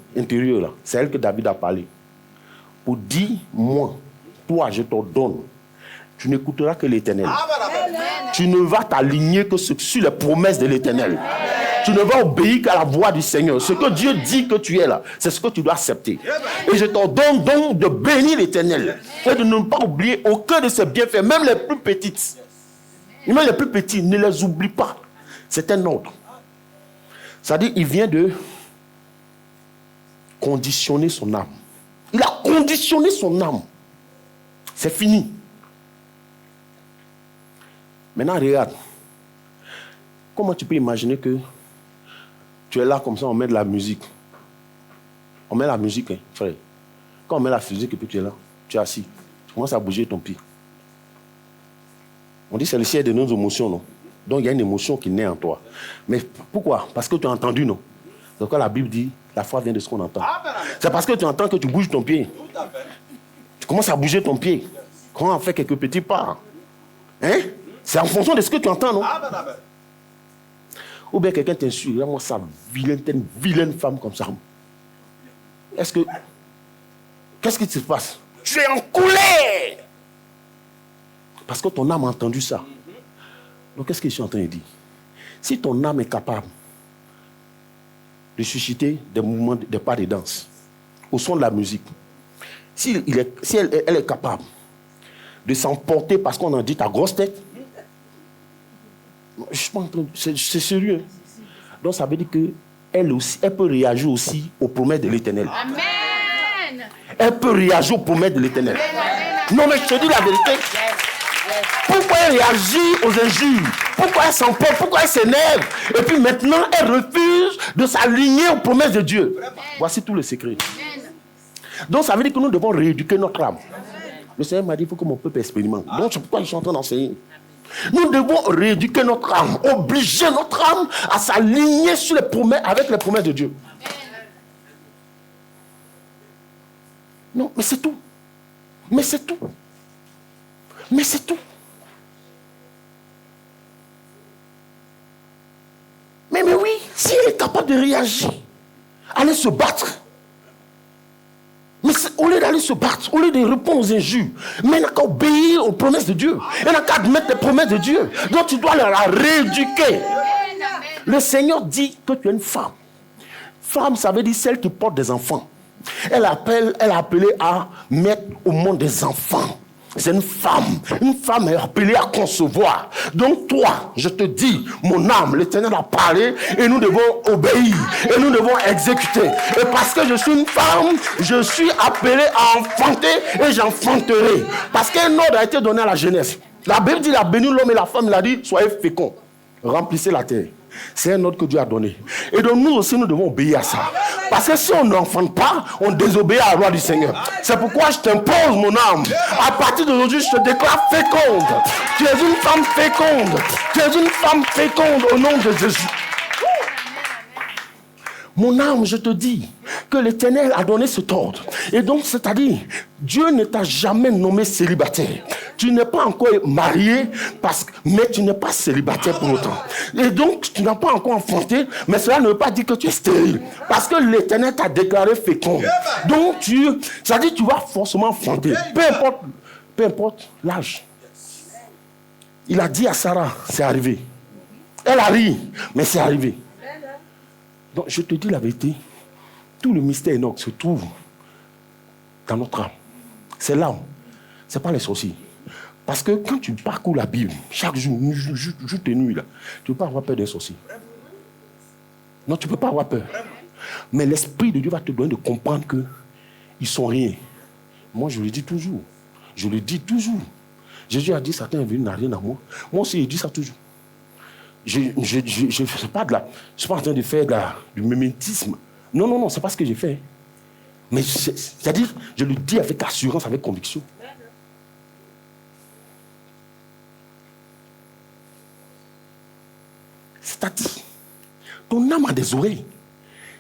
c'est elle que David a parlé. Pour dire, moi, toi, je t'ordonne, tu n'écouteras que l'Éternel. Tu ne vas t'aligner que sur les promesses de l'Éternel. Tu ne vas obéir qu'à la voix du Seigneur. Ce que Dieu dit que tu es là, c'est ce que tu dois accepter. Et je t'ordonne donc de bénir l'Éternel et de ne pas oublier aucun de ses bienfaits, même les plus petites. Même les plus petits, ne les oublie pas. C'est un ordre. C'est-à-dire, il vient de conditionner son âme. Il a conditionné son âme. C'est fini. Maintenant, regarde. Comment tu peux imaginer que tu es là comme ça, on met de la musique. On met la musique, hein, frère. Quand on met la musique et puis tu es là, tu es assis. Tu commences à bouger ton pied. On dit que c'est le ciel de nos émotions, non? Donc il y a une émotion qui naît en toi. Mais pourquoi? Parce que tu as entendu, non? C'est pourquoi la Bible dit, la foi vient de ce qu'on entend. C'est parce que tu entends que tu bouges ton pied. Tu commences à bouger ton pied. Comment on fait quelques petits pas? Hein? C'est en fonction de ce que tu entends, non? Ou bien quelqu'un t'insulte, regarde-moi ça, une vilaine femme comme ça. Qu'est-ce qui se passe? Tu es en colère! Parce que ton âme a entendu ça. Donc qu'est-ce que je suis en train de dire? Si ton âme est capable de susciter des mouvements, des pas de danse, au son de la musique, si elle est capable de s'emporter parce qu'on en dit ta grosse tête, c'est sérieux. Donc ça veut dire qu'elle aussi, elle peut réagir aussi aux promesses de l'Éternel. Amen. Elle peut réagir aux promesses de l'Éternel. Non mais je te dis la vérité. Pourquoi elle réagit aux injures? Pourquoi elle s'emporte? Pourquoi elle s'énerve? Et puis maintenant, elle refuse de s'aligner aux promesses de Dieu. Voici tout le secret. Donc ça veut dire que nous devons rééduquer notre âme. Le Seigneur m'a dit, il faut que mon peuple expérimente. Donc c'est pourquoi je suis en train d'enseigner. Nous devons rééduquer notre âme, obliger notre âme à s'aligner sur les promesses, avec les promesses de Dieu. Non, mais c'est tout. Mais c'est tout. Mais c'est tout. Mais oui, si elle est capable de réagir, aller se battre. Mais au lieu d'aller se battre, au lieu de répondre aux injures, mais elle n'a qu'à obéir aux promesses de Dieu. Elle n'a qu'à admettre les promesses de Dieu. Donc tu dois la rééduquer. Le Seigneur dit que tu es une femme. Femme, ça veut dire celle qui porte des enfants. Elle a appelé à mettre au monde des enfants. C'est une femme. Une femme est appelée à concevoir. Donc toi, je te dis, mon âme, l'Éternel a parlé et nous devons obéir. Et nous devons exécuter. Et parce que je suis une femme, je suis appelé à enfanter et j'enfanterai. Parce qu'un ordre a été donné à la jeunesse. La Bible dit, il a béni l'homme et la femme, il a dit, soyez féconds. Remplissez la terre. C'est un ordre que Dieu a donné. Et donc nous aussi, nous devons obéir à ça. Parce que si on n'enfante pas, on désobéit à la loi du Seigneur. C'est pourquoi je t'impose, mon âme. À partir d'aujourd'hui, je te déclare féconde. Tu es une femme féconde. Tu es une femme féconde au nom de Jésus. Mon âme, je te dis que l'Éternel a donné cet ordre. Et donc, c'est-à-dire, Dieu ne t'a jamais nommé célibataire. Tu n'es pas encore marié, mais tu n'es pas célibataire pour autant. Et donc, tu n'as pas encore enfanté, mais cela ne veut pas dire que tu es stérile. Parce que l'Éternel t'a déclaré fécond. Donc, c'est-à-dire, tu vas forcément enfanter. Peu importe l'âge. Il a dit à Sarah, c'est arrivé. Elle a ri, mais c'est arrivé. Donc, je te dis la vérité, tout le mystère Enoch se trouve dans notre âme. C'est l'âme, ce n'est pas les sorciers. Parce que quand tu parcours la Bible, chaque jour, jour et nuit, là, tu ne peux pas avoir peur d'un sorcier. Non, tu ne peux pas avoir peur. Mais l'Esprit de Dieu va te donner de comprendre qu'ils ne sont rien. Moi, je le dis toujours. Je le dis toujours. Jésus a dit, Satan est venu, n'a rien à moi. Moi aussi, il dit ça toujours. Je ne suis pas en train de faire du mimétisme. Non, c'est pas ce que j'ai fait. Mais c'est-à-dire, je le dis avec assurance, avec conviction. C'est-à-dire, ton âme a des oreilles.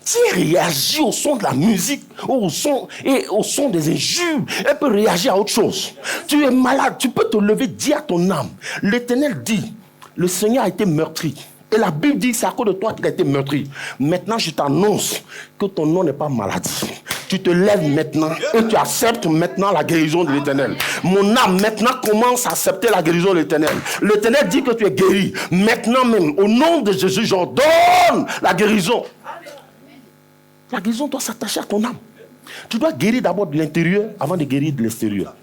Si elle réagit au son de la musique, au son des injures, elle peut réagir à autre chose. Tu es malade, tu peux te lever, dire à ton âme. L'Éternel dit, le Seigneur a été meurtri. Et la Bible dit que c'est à cause de toi qu'il a été meurtri. Maintenant, je t'annonce que ton nom n'est pas maladie. Tu te lèves maintenant et tu acceptes maintenant la guérison de l'Éternel. Mon âme maintenant commence à accepter la guérison de l'Éternel. L'Éternel dit que tu es guéri. Maintenant même, au nom de Jésus, j'ordonne la guérison. La guérison doit s'attacher à ton âme. Tu dois guérir d'abord de l'intérieur avant de guérir de l'extérieur.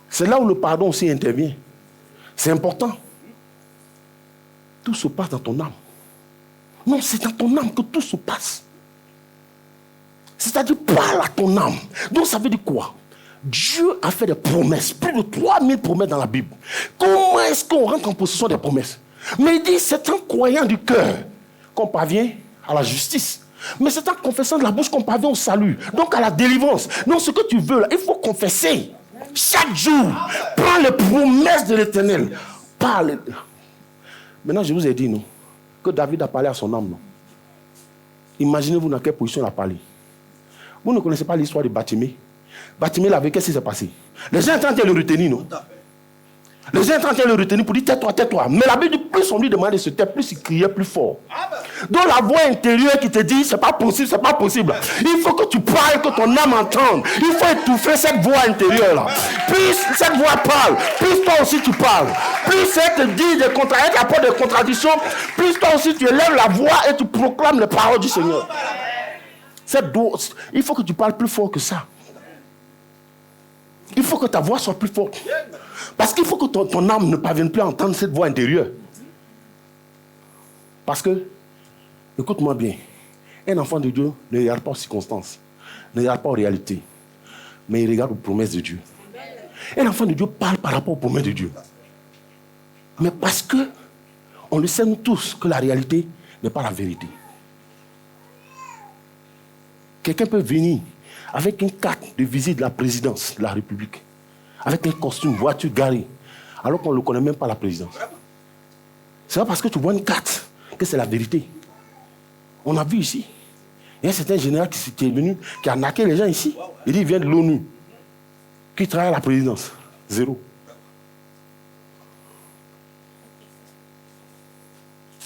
C'est là où le pardon aussi intervient. C'est important. Tout se passe dans ton âme. Non, c'est dans ton âme que tout se passe. C'est-à-dire, parle à ton âme. Donc, ça veut dire quoi? Dieu a fait des promesses. Plus de 3000 promesses dans la Bible. Comment est-ce qu'on rentre en possession des promesses? Mais il dit, c'est en croyant du cœur qu'on parvient à la justice. Mais c'est en confessant de la bouche qu'on parvient au salut. Donc, à la délivrance. Donc, ce que tu veux, là, il faut confesser. Chaque jour, prends les promesses de l'Éternel. Parle. Maintenant, je vous ai dit, non, que David a parlé à son âme, non. Imaginez-vous dans quelle position il a parlé. Vous ne connaissez pas l'histoire de Batimée. Batimée, là, qu'est-ce qui s'est passé? Les gens étaient en train de le retenir, non? Les gens étaient en train de le retenir pour dire tais-toi, tais-toi. Mais la Bible dit, plus on lui demandait de se taire, plus il criait plus fort. Donc la voix intérieure qui te dit, c'est pas possible, c'est pas possible. Il faut que tu parles, que ton âme entende. Il faut étouffer cette voix intérieure-là. Plus cette voix parle, plus toi aussi tu parles. Plus elle te dit des elle t'apporte des contradictions, plus toi aussi tu élèves la voix et tu proclames les paroles du Seigneur. Il faut que tu parles plus fort que ça. Il faut que ta voix soit plus forte. Parce qu'il faut que ton âme ne parvienne plus à entendre cette voix intérieure. Parce que, écoute-moi bien, un enfant de Dieu ne regarde pas aux circonstances, ne regarde pas aux réalités, mais il regarde aux promesses de Dieu. Un enfant de Dieu parle par rapport aux promesses de Dieu. Mais parce que, on le sait nous tous, que la réalité n'est pas la vérité. Quelqu'un peut venir avec une carte de visite de la présidence de la République, avec un costume, voiture garée, alors qu'on ne le connaît même pas la présidence. C'est pas parce que tu vois une carte que c'est la vérité. On a vu ici, il y a un certain général qui est venu, qui a naqué les gens ici. Il dit, il vient de l'ONU, qui travaille à la présidence. Zéro.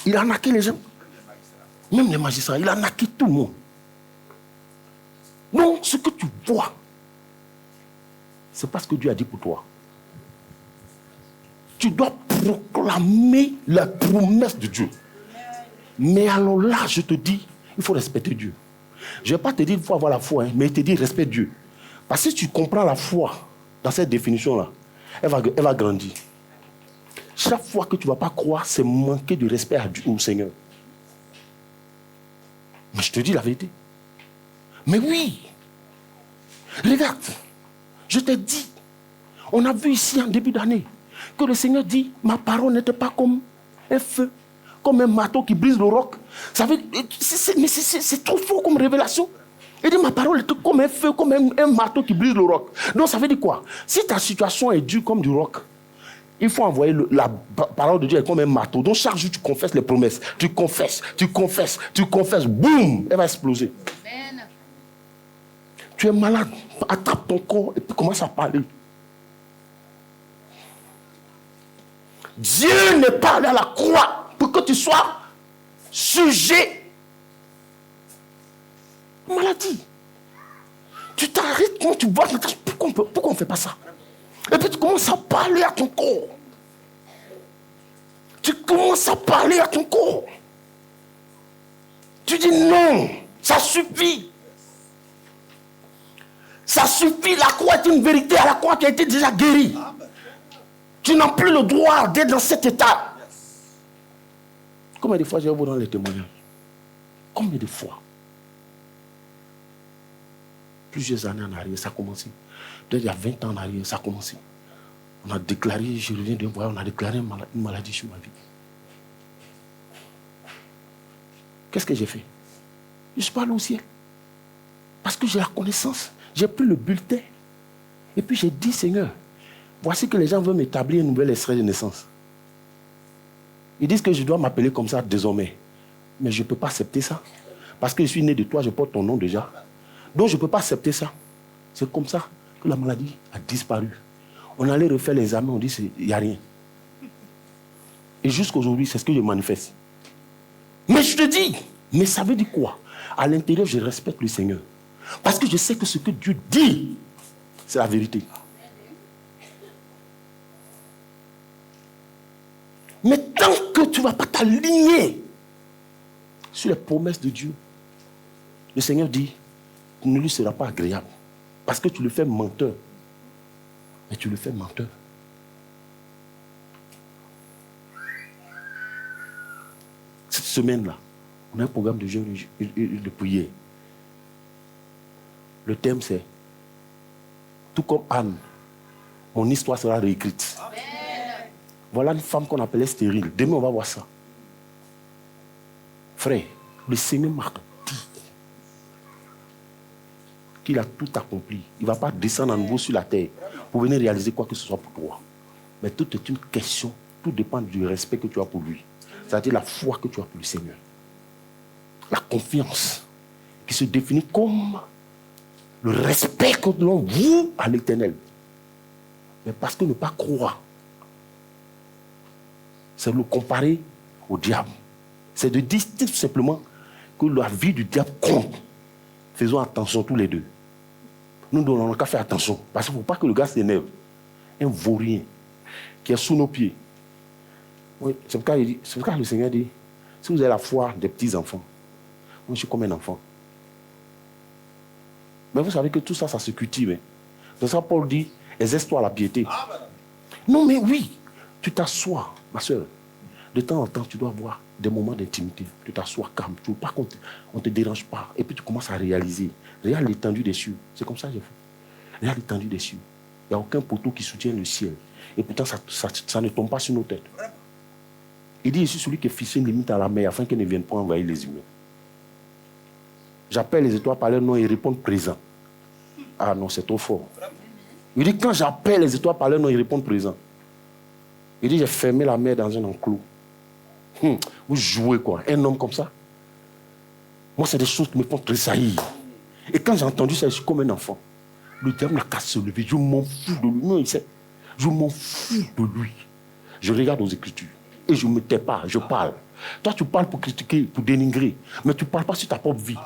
Il a naqué les gens. Même les magistrats, il a naqué tout le monde. Donc, ce que tu vois, c'est pas ce que Dieu a dit pour toi. Tu dois proclamer la promesse de Dieu. Mais alors là, je te dis, il faut respecter Dieu. Je ne vais pas te dire qu'il faut avoir la foi, hein, mais il te dit respecte Dieu. Parce que si tu comprends la foi dans cette définition-là, elle va grandir. Chaque fois que tu ne vas pas croire, c'est manquer de respect à Dieu, au Seigneur. Mais je te dis la vérité. Mais oui, regarde, je te dis, on a vu ici en début d'année que le Seigneur dit, ma parole n'était pas comme un feu, comme un marteau qui brise le roc. Ça veut, c'est trop fort comme révélation. Il dit, ma parole était comme un feu, comme un marteau qui brise le roc. Donc ça veut dire quoi? Si ta situation est dure comme du roc, il faut envoyer la parole de Dieu comme un marteau. Donc chaque jour tu confesses les promesses. Tu confesses, boum, elle va exploser. Amen. Tu es malade, attrape ton corps et puis commence à parler. Dieu n'est pas allé à la croix pour que tu sois sujet à la maladie. Tu t'arrêtes quand tu vois, pourquoi on ne fait pas ça? Et puis tu commences à parler à ton corps. Tu commences à parler à ton corps. Tu dis non, ça suffit. Ça suffit, la croix est une vérité, à la croix qui a été déjà guérie. Tu n'as plus le droit d'être dans cet état. Combien de fois j'ai vu dans les témoignages? Combien de fois? Plusieurs années en arrière, ça a commencé. Peut-être il y a 20 ans en arrière, ça a commencé. On a déclaré, je reviens d'un voyage, on a déclaré une maladie sur ma vie. Qu'est-ce que j'ai fait? Je suis pas allé au ciel. Parce que j'ai la connaissance. J'ai pris le bulletin. Et puis j'ai dit, Seigneur, voici que les gens veulent m'établir un nouvel extrait de naissance. Ils disent que je dois m'appeler comme ça désormais. Mais je ne peux pas accepter ça. Parce que je suis né de toi, je porte ton nom déjà. Donc je ne peux pas accepter ça. C'est comme ça que la maladie a disparu. On allait refaire les examens, on dit il n'y a rien. Et jusqu'aujourd'hui, c'est ce que je manifeste. Mais je te dis, mais ça veut dire quoi? À l'intérieur, je respecte le Seigneur. Parce que je sais que ce que Dieu dit, c'est la vérité. Mais tant que tu ne vas pas t'aligner sur les promesses de Dieu, le Seigneur dit, ne lui sera pas agréable. Parce que tu le fais menteur. Mais tu le fais menteur. Cette semaine-là, on a un programme de jeûne et de prière. Le thème c'est, tout comme Anne, mon histoire sera réécrite. Amen. Voilà une femme qu'on appelait stérile. Demain, on va voir ça. Frère, le Seigneur m'a dit qu'il a tout accompli. Il ne va pas descendre à nouveau sur la terre pour venir réaliser quoi que ce soit pour toi. Mais tout est une question. Tout dépend du respect que tu as pour lui. C'est-à-dire la foi que tu as pour le Seigneur. La confiance qui se définit comme le respect que l'on voue à l'Éternel. Mais parce que ne pas croire, c'est le comparer au diable. C'est de dire tout simplement que la vie du diable compte. Faisons attention tous les deux. Nous n'avons qu'à faire attention. Parce qu'il ne faut pas que le gars s'énerve. Un vaurien qui est sous nos pieds. Oui, c'est pourquoi le Seigneur dit, si vous avez la foi des petits-enfants, moi je suis comme un enfant. Mais vous savez que tout ça, ça se cultive. Hein. C'est ça Paul dit, exerce-toi la piété. Non mais oui, tu t'assois, ma soeur. De temps en temps, tu dois avoir des moments d'intimité. Tu t'assois calme. Tu ne veux pas qu'on ne te dérange pas. Et puis tu commences à réaliser. Regarde l'étendue des cieux. C'est comme ça que j'ai fait. Regarde l'étendue des cieux. Il n'y a aucun poteau qui soutient le ciel. Et pourtant, ça ne tombe pas sur nos têtes. Il dit ici celui qui fixe une limite à la mer afin qu'elle ne vienne pas envahir les humains. J'appelle les étoiles par leur nom et ils répondent présent. Ah non, c'est trop fort. Il dit quand j'appelle les étoiles par leur nom, ils répondent présent. Il dit j'ai fermé la mer dans un enclos. Vous jouez quoi? Un homme comme ça? Moi, c'est des choses qui me font tressaillir. Et quand j'ai entendu ça, je suis comme un enfant. Le diable n'a qu'à se lever. Je m'en fous de lui. Non, il sait. Je m'en fous de lui. Je regarde aux Écritures. Et je ne me tais pas, je parle. Toi, tu parles pour critiquer, pour dénigrer. Mais tu ne parles pas sur ta propre vie.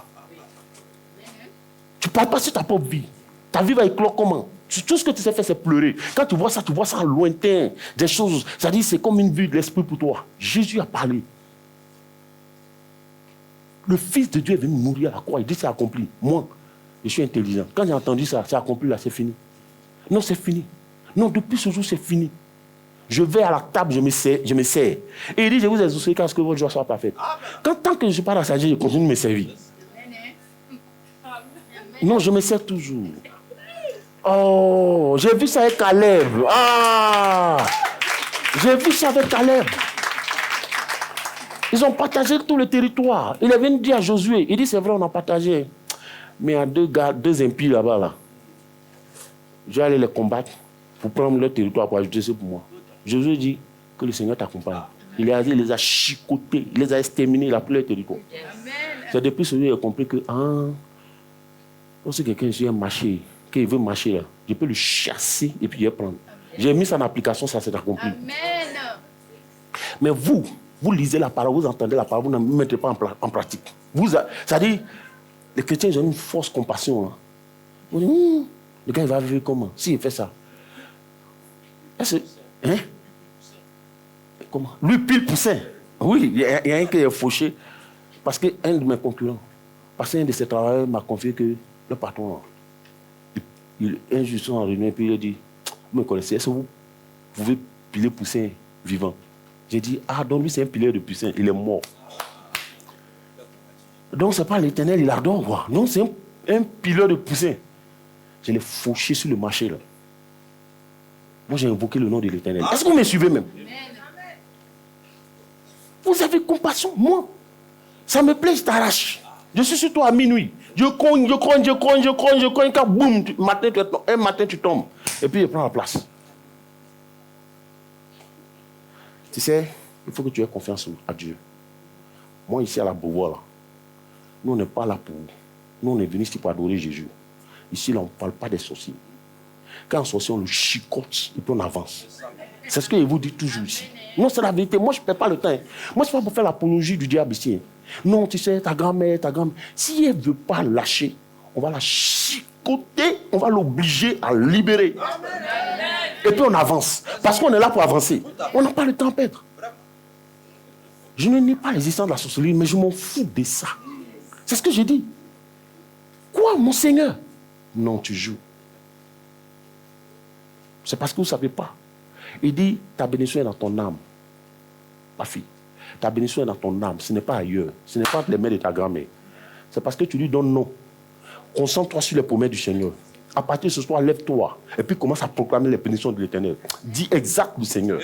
Tu ne parles pas sur ta propre vie. Ta vie va éclore comment? Tout ce que tu sais faire, c'est pleurer. Quand tu vois ça lointain. Des choses, ça dit, c'est comme une vue de l'esprit pour toi. Jésus a parlé. Le Fils de Dieu est venu mourir à la croix. Il dit, c'est accompli. Moi, je suis intelligent. Quand j'ai entendu ça, c'est accompli là, c'est fini. Non, c'est fini. Non, depuis ce jour, c'est fini. Je vais à la table, je me sers. Et il dit, je vous exaucerai car ce que votre joie soit parfaite. Tant que je ne suis pas dans sa vie, je continue de me servir. Non, je me sers toujours. Oh, j'ai vu ça avec Caleb. Ah, j'ai vu ça avec Caleb. Ils ont partagé tout le territoire. Il est venu dire à Josué, il dit, c'est vrai, on a partagé. Mais il y a deux impies là-bas. Là. Je vais aller les combattre pour prendre leur territoire pour ajouter ça pour moi. Josué dit que le Seigneur t'accompagne. Il les a chicotés, il les a exterminés, il a pris leur territoire. C'est depuis ce jour qu'il a compris que, si quelqu'un vient marcher, qu'il veut marcher là, je peux le chasser et puis le prendre. J'ai mis ça en application, ça s'est accompli. Amen. Mais vous lisez la parole, vous entendez la parole, vous ne mettez pas en pratique. C'est-à-dire, les chrétiens ils ont une fausse compassion. Hein. Vous dites, le gars il va vivre comment? S'il fait ça. Hein? Comment? Lui pile poussin. Oui, il y a un qui est fauché. Parce qu'un de mes concurrents, parce qu'un de ses travailleurs m'a confié que le patron, un jour, ils sont en réunion, et puis il a dit, vous me connaissez, est-ce que vous pouvez piler poussin vivant? J'ai dit, donc lui c'est un pileur de poussin, il est mort. Donc c'est pas l'Éternel, il adore, quoi. Non, c'est un pileur de poussin. Je l'ai fauché sur le marché, là. Moi, j'ai invoqué le nom de l'Éternel. Est-ce que vous me suivez même? Vous avez compassion, moi. Ça me plaît, je t'arrache. Je suis sur toi à minuit. Je cogne, quand boum, un matin tu tombes. Et puis je prends la place. Tu sais, il faut que tu aies confiance à Dieu. Moi, ici à la Beauvoir, là, Nous, on n'est pas là pour... Nous, on est venus ici pour adorer Jésus. Ici, là, on ne parle pas des sorciers. Quand un sorcier, on le chicote et puis on avance. C'est ce que je vous dis toujours ici. Non, c'est la vérité. Moi, je ne perds pas le temps. Moi, ce n'est pas pour faire l'apologie du diable ici. Non, tu sais, ta grand-mère. Si elle ne veut pas lâcher, on va la chicoter, on va l'obliger à libérer. Et puis on avance. Parce qu'on est là pour avancer. On n'a pas le temps à perdre. Je ne nie pas l'existence de la sorcellerie, mais je m'en fous de ça. C'est ce que j'ai dit. Quoi, mon Seigneur? Non, tu joues. C'est parce que vous ne savez pas. Il dit, ta bénédiction est dans ton âme. Ma fille, ta bénédiction est dans ton âme. Ce n'est pas ailleurs. Ce n'est pas entre les mains de ta grand-mère. C'est parce que tu lui donnes non. Concentre-toi sur les promesses du Seigneur. À partir de ce soir, lève-toi. Et puis commence à proclamer les bénédictions de l'Éternel. Dis exact du Seigneur.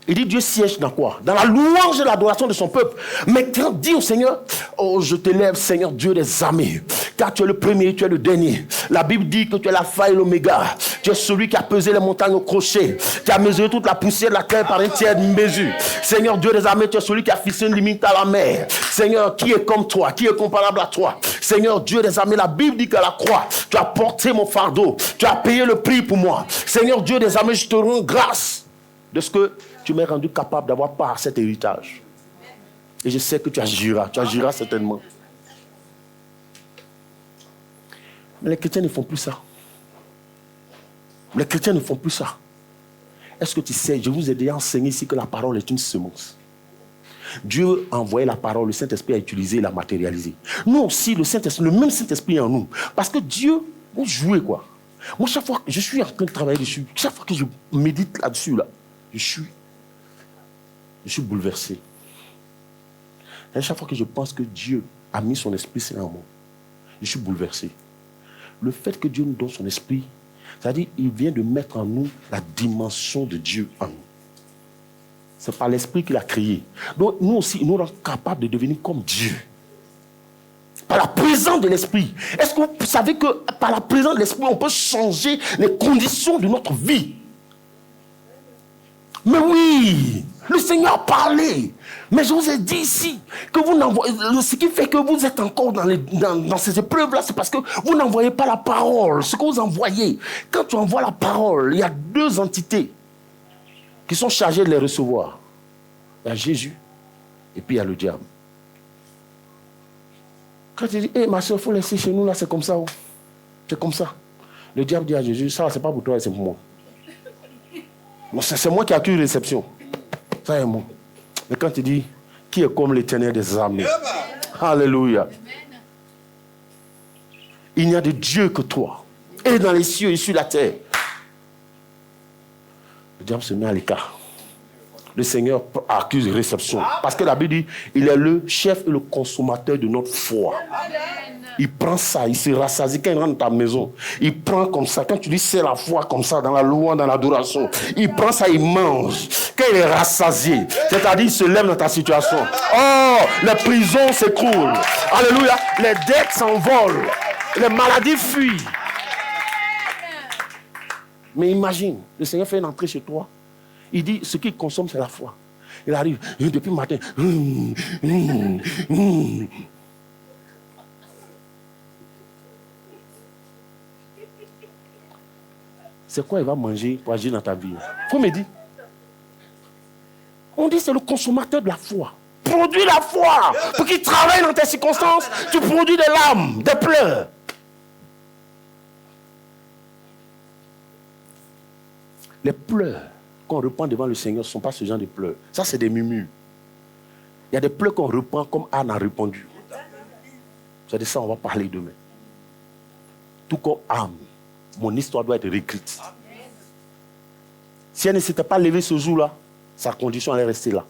Il dit Dieu siège dans quoi? Dans la louange et l'adoration de son peuple. Maintenant, dis au Seigneur, oh, je t'élève, Seigneur Dieu des armées. Car tu es le premier, tu es le dernier. La Bible dit que tu es l'alpha et l'oméga. Tu es celui qui a pesé les montagnes au crochet. Qui a mesuré toute la poussière de la terre par une tiers mesure. Seigneur Dieu des armées, tu es celui qui a fixé une limite à la mer. Seigneur, qui est comme toi? Qui est comparable à toi? Seigneur Dieu des armées, la Bible dit qu'à la croix, tu as porté mon fardeau. Tu as payé le prix pour moi. Seigneur Dieu des armées, je te rends grâce de ce que tu m'as rendu capable d'avoir part à cet héritage. Et je sais que tu agiras certainement. Mais les chrétiens ne font plus ça. Les chrétiens ne font plus ça. Est-ce que tu sais, je vous ai déjà enseigné ici que la parole est une semence. Dieu a envoyé la parole, le Saint-Esprit a utilisé et l'a matérialisé. Nous aussi, le même Saint-Esprit est en nous. Parce que Dieu, vous jouez quoi. Moi, chaque fois que je suis en train de travailler dessus, chaque fois que je médite là-dessus, je suis bouleversé. Et chaque fois que je pense que Dieu a mis son esprit en moi, je suis bouleversé. Le fait que Dieu nous donne son esprit, c'est-à-dire qu'il vient de mettre en nous la dimension de Dieu en nous. C'est par l'esprit qu'il a créé. Donc nous aussi, il nous rend capables de devenir comme Dieu. Par la présence de l'esprit. Est-ce que vous savez que par la présence de l'esprit, on peut changer les conditions de notre vie? Mais oui, le Seigneur a parlé. Mais je vous ai dit ici que vous n'envoyez. Ce qui fait que vous êtes encore dans ces épreuves-là, c'est parce que vous n'envoyez pas la parole. Ce que vous envoyez, quand tu envoies la parole, il y a deux entités qui sont chargées de les recevoir. Il y a Jésus et puis il y a le diable. Quand tu dis, ma soeur, il faut laisser chez nous, là, c'est comme ça. C'est comme ça. Le diable dit à Jésus, ça, c'est pas pour toi, c'est pour moi. C'est moi qui ai accueilli réception. Ça est moi. Mais quand tu dis, qui est comme l'Éternel des armées? Alléluia. Il n'y a de Dieu que toi. Et dans les cieux et sur la terre. Le diable se met à l'écart. Le Seigneur accuse réception. Parce que la Bible dit, il est le chef et le consommateur de notre foi. Il prend ça, il se rassasie quand il rentre dans ta maison. Il prend comme ça. Quand tu dis c'est la foi comme ça, dans la louange, dans l'adoration, il prend ça, il mange. Quand il est rassasié, c'est-à-dire il se lève dans ta situation. Oh, les prisons s'écroulent. Alléluia. Les dettes s'envolent. Les maladies fuient. Mais imagine, le Seigneur fait une entrée chez toi. Il dit, ce qu'il consomme, c'est la foi. Il arrive, depuis le matin. C'est quoi il va manger pour agir dans ta vie? Il faut me dire. On dit c'est le consommateur de la foi. Produis la foi. Pour qu'il travaille dans tes circonstances, tu produis des larmes, des pleurs. Les pleurs qu'on reprend devant le Seigneur ne sont pas ce genre de pleurs. Ça, c'est des murmures. Il y a des pleurs qu'on reprend comme Anne a répondu. C'est de ça qu'on va parler demain. Tout comme âme, mon histoire doit être réécrite. Si elle ne s'était pas levée ce jour-là, sa condition allait rester là.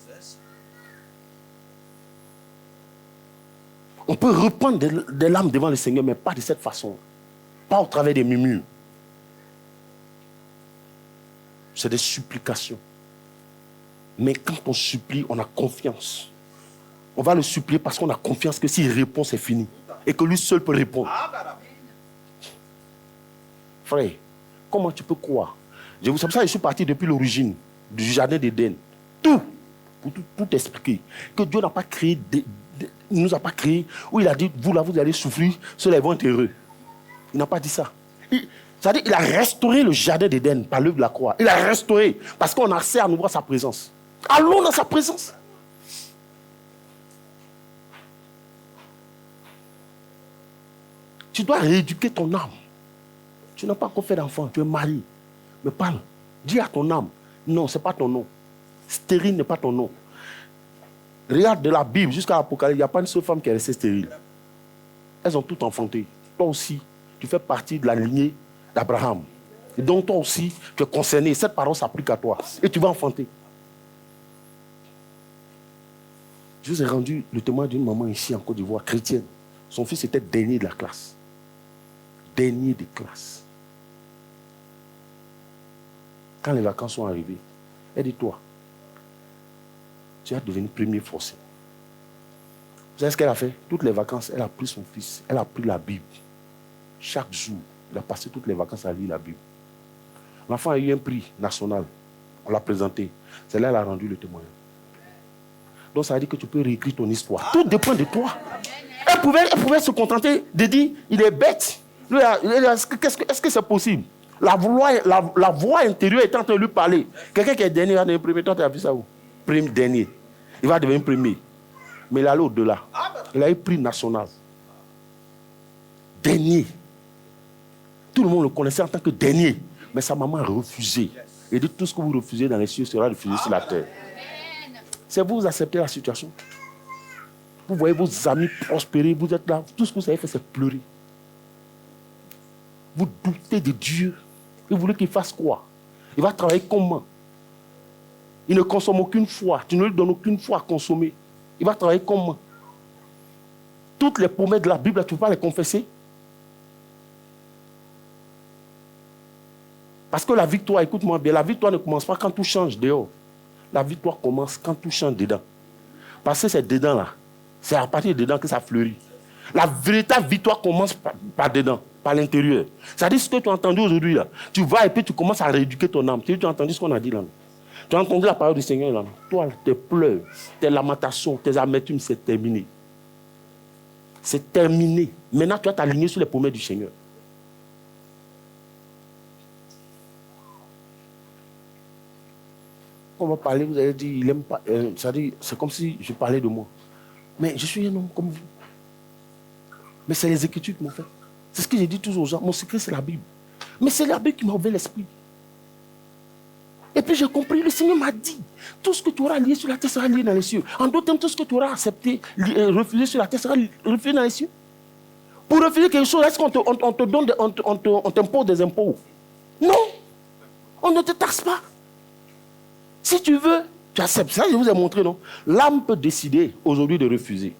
On peut reprendre des larmes devant le Seigneur, mais pas de cette façon. Pas au travers des murmures. C'est des supplications. Mais quand on supplie, on a confiance. On va le supplier parce qu'on a confiance que s'il répond, c'est fini. Et que lui seul peut répondre. Frère, comment tu peux croire? C'est pour ça que je suis parti depuis l'origine du jardin d'Éden. Tout pour tout expliquer. Que Dieu n'a pas créé, il ne nous a pas créé, où il a dit, vous là, vous allez souffrir, ceux-là vont être heureux. Il n'a pas dit ça. C'est-à-dire qu'il a restauré le jardin d'Éden par l'œuvre de la croix. Il a restauré parce qu'on a accès à nous voir sa présence. Allons dans sa présence. Tu dois rééduquer ton âme. Tu n'as pas encore fait d'enfant, tu es marié. Mais parle. Dis à ton âme, non, ce n'est pas ton nom. Stérile n'est pas ton nom. Regarde de la Bible jusqu'à l'Apocalypse, il n'y a pas une seule femme qui est restée stérile. Elles ont toutes enfanté. Toi aussi, tu fais partie de la lignée d'Abraham. Et donc toi aussi, tu es concerné. Cette parole s'applique à toi. Et tu vas enfanter. Je vous ai rendu le témoin d'une maman ici en Côte d'Ivoire, chrétienne. Son fils était dernier de la classe. Dernier de classe. Quand les vacances sont arrivées, elle dit, toi, tu vas devenir premier forcé. Vous savez ce qu'elle a fait? Toutes les vacances, elle a pris son fils, elle a pris la Bible. Chaque jour, il a passé toutes les vacances à lire la Bible. L'enfant a eu un prix national. On l'a présenté. C'est là qu'elle a rendu le témoignage. Donc ça veut dire que tu peux réécrire ton histoire. Tout dépend de toi. Elle pouvait se contenter de dire, il est bête. Est-ce que c'est possible? La voix intérieure est en train de lui parler. Quelqu'un qui est dernier va devenir premier. Toi, tu as vu ça où? Premier dernier. Il va devenir premier. Mais il est allé au-delà. Il a eu prix national. Dernier. Tout le monde le connaissait en tant que dernier. Mais sa maman a refusé. Il dit, tout ce que vous refusez dans les cieux sera refusé sur la terre. C'est vous acceptez la situation. Vous voyez vos amis prospérer, vous êtes là. Tout ce que vous avez fait, c'est pleurer. Vous doutez de Dieu. Et vous voulez qu'il fasse quoi? Il va travailler comment? Il ne consomme aucune foi. Tu ne lui donnes aucune foi à consommer. Il va travailler comment? Toutes les promesses de la Bible, tu ne peux pas les confesser. Parce que la victoire, écoute-moi bien, la victoire ne commence pas quand tout change dehors. La victoire commence quand tout change dedans. Parce que c'est dedans là. C'est à partir de dedans que ça fleurit. La véritable victoire commence par dedans, par l'intérieur. C'est-à-dire ce que tu as entendu aujourd'hui là. Tu vas et puis tu commences à rééduquer ton âme. Tu as entendu ce qu'on a dit là. Tu as entendu la parole du Seigneur là. Toi, tes pleurs, tes lamentations, tes amertumes, c'est terminé. C'est terminé. Maintenant, tu vas t'aligner sur les promesses du Seigneur. On va parler, vous allez dire, il n'aime pas. C'est comme si je parlais de moi. Mais je suis un homme comme vous. Mais c'est les Écritures qui m'ont fait. C'est ce que j'ai dit toujours aux gens. Mon secret, c'est la Bible. Mais c'est la Bible qui m'a ouvert l'esprit. Et puis j'ai compris, le Seigneur m'a dit, tout ce que tu auras lié sur la terre sera lié dans les cieux. En d'autres termes, tout ce que tu auras accepté, refusé sur la terre sera refusé dans les cieux. Pour refuser quelque chose, est-ce qu'on te donne, on t'impose des impôts? Non. On ne te taxe pas. Si tu veux, tu acceptes. Ça, je vous ai montré, non? L'âme peut décider aujourd'hui de refuser.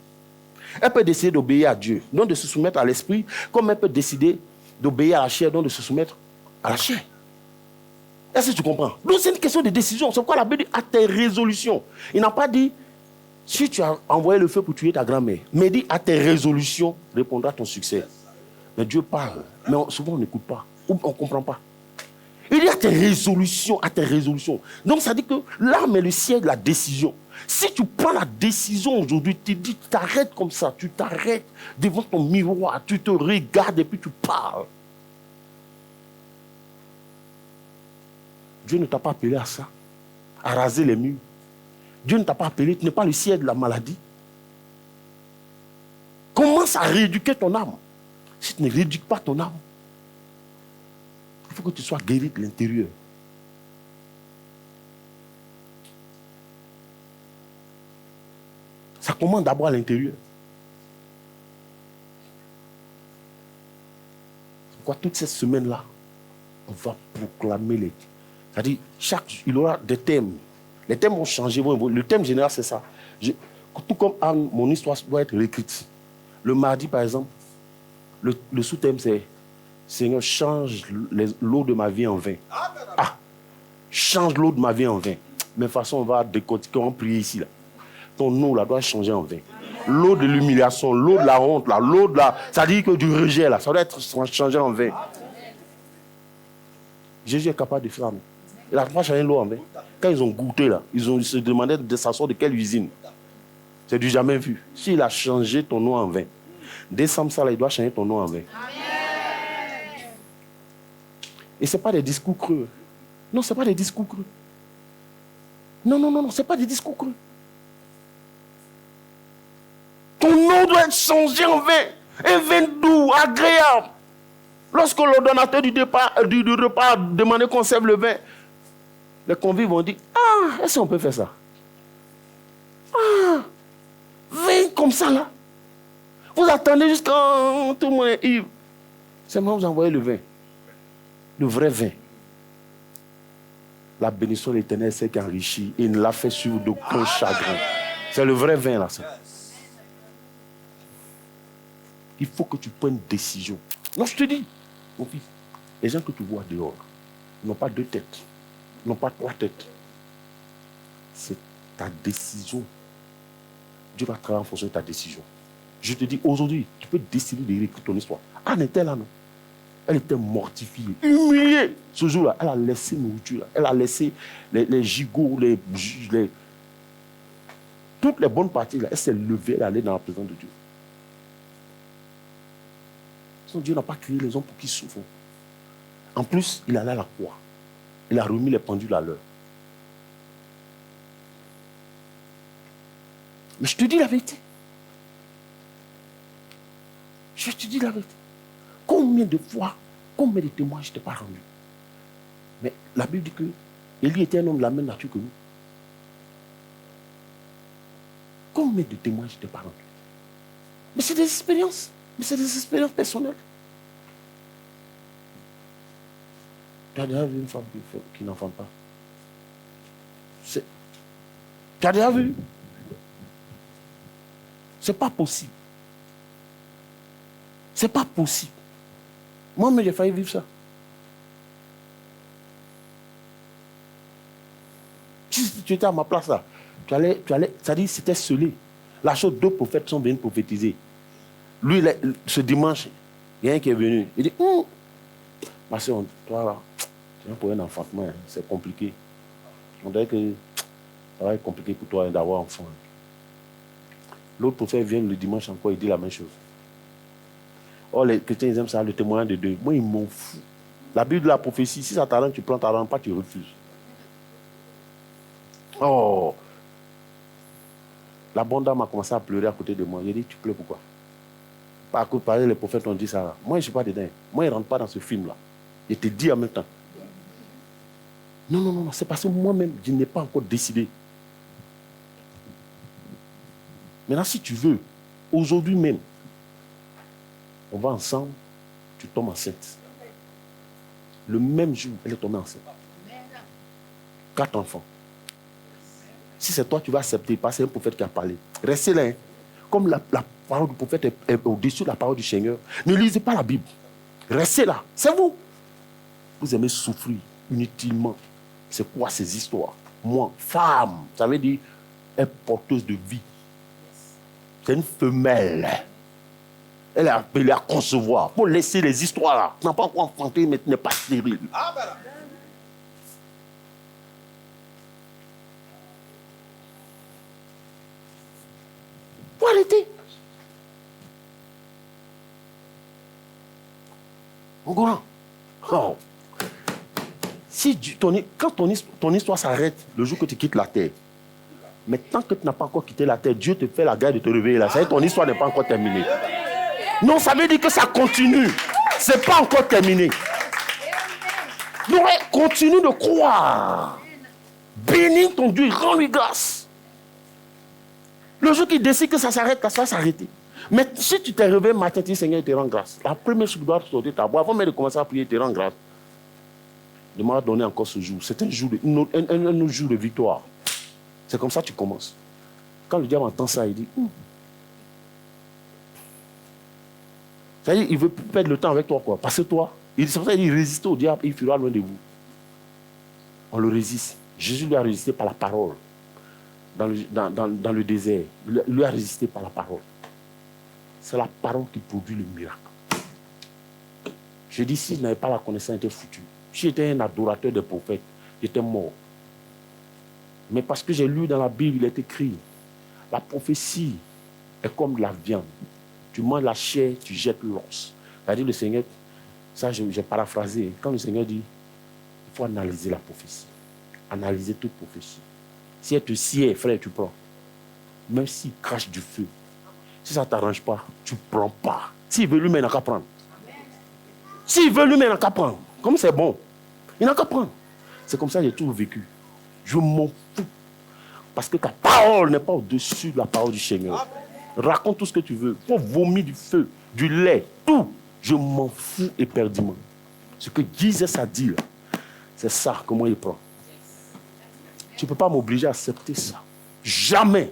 Elle peut décider d'obéir à Dieu, donc de se soumettre à l'esprit, comme elle peut décider d'obéir à la chair, donc de se soumettre à la chair. Est-ce que tu comprends? Donc c'est une question de décision. C'est pourquoi la Bible dit à tes résolutions. Il n'a pas dit si tu as envoyé le feu pour tuer ta grand-mère, mais dit à tes résolutions répondra ton succès. Mais Dieu parle, mais souvent on n'écoute pas, ou on ne comprend pas. Il dit à tes résolutions, à tes résolutions. Donc ça dit que l'âme est le siège de la décision. Si tu prends la décision aujourd'hui, tu dis, tu t'arrêtes comme ça, tu t'arrêtes devant ton miroir, tu te regardes et puis tu parles. Dieu ne t'a pas appelé à ça, à raser les murs. Dieu ne t'a pas appelé, tu n'es pas le siège de la maladie. Commence à rééduquer ton âme. Si tu ne rééduques pas ton âme, il faut que tu sois guéri de l'intérieur. Ça commence d'abord à l'intérieur. Pourquoi toute cette semaine-là, on va proclamer les... C'est-à-dire, il y aura des thèmes. Les thèmes vont changer. Le thème général, c'est ça. Tout comme Anne, mon histoire doit être réécrite. Le mardi, par exemple, le sous-thème, c'est Seigneur, change l'eau de ma vie en vin. Ah, change l'eau de ma vie en vin. Mais de toute façon, on va décortiquer, on va prier ici. Là. Ton eau là, doit changer en vin. L'eau de l'humiliation, l'eau de la honte, là, l'eau de la... Ça dit que du rejet, là, ça doit être changé en vin. Jésus est capable de faire. Il n'a pas changé l'eau en vin. Quand ils ont goûté là, ils se demandaient de s'asseoir de quelle usine. C'est du jamais vu. S'il a changé ton eau en vin, décembre ça là, il doit changer ton eau en vin. Et ce n'est pas des discours creux. Non, ce n'est pas des discours creux. Non, ce n'est pas des discours creux. Ton eau doit être changé en vin. Un vin doux, agréable. Lorsque l'ordonnateur du repas demandait qu'on serve le vin, les convives vont dire, ah, est-ce qu'on peut faire ça? Ah, vin comme ça là. Vous attendez jusqu'à tout le monde est ivre. C'est moi vous envoyez le vin. Le vrai vin. La bénédiction de l'Éternel, c'est qui enrichit et ne l'a fait suivre d'aucun chagrin. C'est le vrai vin là. Ça. Il faut que tu prennes une décision. Non, je te dis, mon fils, les gens que tu vois dehors n'ont pas deux têtes, n'ont pas trois têtes. C'est ta décision. Dieu va travailler en fonction de ta décision. Je te dis, aujourd'hui, tu peux décider de réécrire ton histoire. Anne était là, non? Elle était mortifiée, humiliée. Ce jour-là, elle a laissé nourriture. Elle a laissé les gigots, toutes les bonnes parties. Là, elle s'est levée, elle est allée dans la présence de Dieu. Son Dieu n'a pas créé les hommes pour qu'ils souffrent. En plus, il allait à la croix. Il a remis les pendules à l'heure. Mais je te dis la vérité. Je te dis la vérité. Combien de fois, combien de témoins je ne t'ai pas rendu? Mais la Bible dit que Élie était un homme de la même nature que nous. Combien de témoins je ne t'ai pas rendu? Mais c'est des expériences. Mais c'est des expériences personnelles. Tu as déjà vu une femme qui n'enfante pas? Tu as déjà vu? C'est pas possible. C'est pas possible. Moi-même, j'ai failli vivre ça. Si tu étais à ma place là, tu allais, ça dit c'était scellé. La chose, deux prophètes sont venus prophétiser. Lui, ce dimanche, il y a un qui est venu. Il dit, ma soeur, toi là, tu es pour un enfantement, hein, c'est compliqué. On dirait que ça va être compliqué pour toi d'avoir un enfant. L'autre prophète vient le dimanche encore, il dit la même chose. Oh, les chrétiens, ils aiment ça, le témoignage de Dieu. Moi, ils m'en foutent. La Bible de la prophétie, si ça t'arrange, tu prends, t'arrange pas, tu refuses. Oh! La bonne dame a commencé à pleurer à côté de moi. J'ai dit, tu pleures pourquoi? Par contre, les prophètes ont dit ça là. Moi, je ne suis pas dedans. Moi, ils ne rentrent pas dans ce film-là. Je te dis en même temps. Non, c'est parce que moi-même, je n'ai pas encore décidé. Maintenant, si tu veux, aujourd'hui même, on va ensemble, tu tombes enceinte. Le même jour, elle est tombée enceinte. 4 enfants. Si c'est toi, tu vas accepter, parce que c'est un prophète qui a parlé. Restez là. Hein. Comme la parole du prophète est au-dessus de la parole du Seigneur, ne lisez pas la Bible. Restez là. C'est vous. Vous aimez souffrir inutilement. C'est quoi ces histoires? Moi, femme, ça veut dire, elle est porteuse de vie. C'est une femelle. Elle est appelée à concevoir. Pour laisser les histoires là. Tu n'as pas encore enfanté, mais tu n'es pas stérile. Faut arrêter. On comprend. Oh. Si quand ton histoire s'arrête le jour que tu quittes la terre, mais tant que tu n'as pas encore quitté la terre, Dieu te fait la grâce de te réveiller là. Ça veut dire que ton histoire n'est pas encore terminée. Non, ça veut dire que ça continue. Ce n'est pas encore terminé. Donc, continue de croire. Bénis ton Dieu, rends-lui grâce. Le jour qu'il décide que ça s'arrête, ça va s'arrêter. Mais si tu t'es réveillé matin, tu dis Seigneur, il te rend grâce. La première chose que tu dois sortir ta voix, avant même de commencer à prier, il te rend grâce. De m'avoir donné encore ce jour. C'est un jour un jour de victoire. C'est comme ça que tu commences. Quand le diable entend ça, il dit c'est-à-dire, il veut perdre le temps avec toi, quoi. Parce que toi, c'est pour ça qu'il dit résistez au diable, il fuira loin de vous. On le résiste. Jésus lui a résisté par la parole. Dans le désert, il lui a résisté par la parole. C'est la parole qui produit le miracle. Je dis, si je n'avais pas la connaissance, j'étais foutu. Si j'étais un adorateur des prophètes, j'étais mort. Mais parce que j'ai lu dans la Bible, il est écrit, la prophétie est comme de la viande. Tu manges la chair, tu jettes l'os. C'est-à-dire le Seigneur, ça j'ai paraphrasé, quand le Seigneur dit, il faut analyser la prophétie. Analyser toute prophétie. Si elle te sied, frère, tu prends. Même s'il crache du feu, si ça ne t'arrange pas, tu ne prends pas. S'il veut lui-même, il n'a qu'à prendre. S'il veut lui-même, il n'a qu'à prendre. Comme c'est bon, il n'a qu'à prendre. C'est comme ça que j'ai toujours vécu. Je m'en fous. Parce que ta parole n'est pas au-dessus de la parole du Seigneur. Raconte tout ce que tu veux. Il faut vomir du feu, du lait, tout. Je m'en fous éperdument. Ce que Jesus a dit là, c'est ça, comment il prend. Tu ne peux pas m'obliger à accepter ça. Jamais.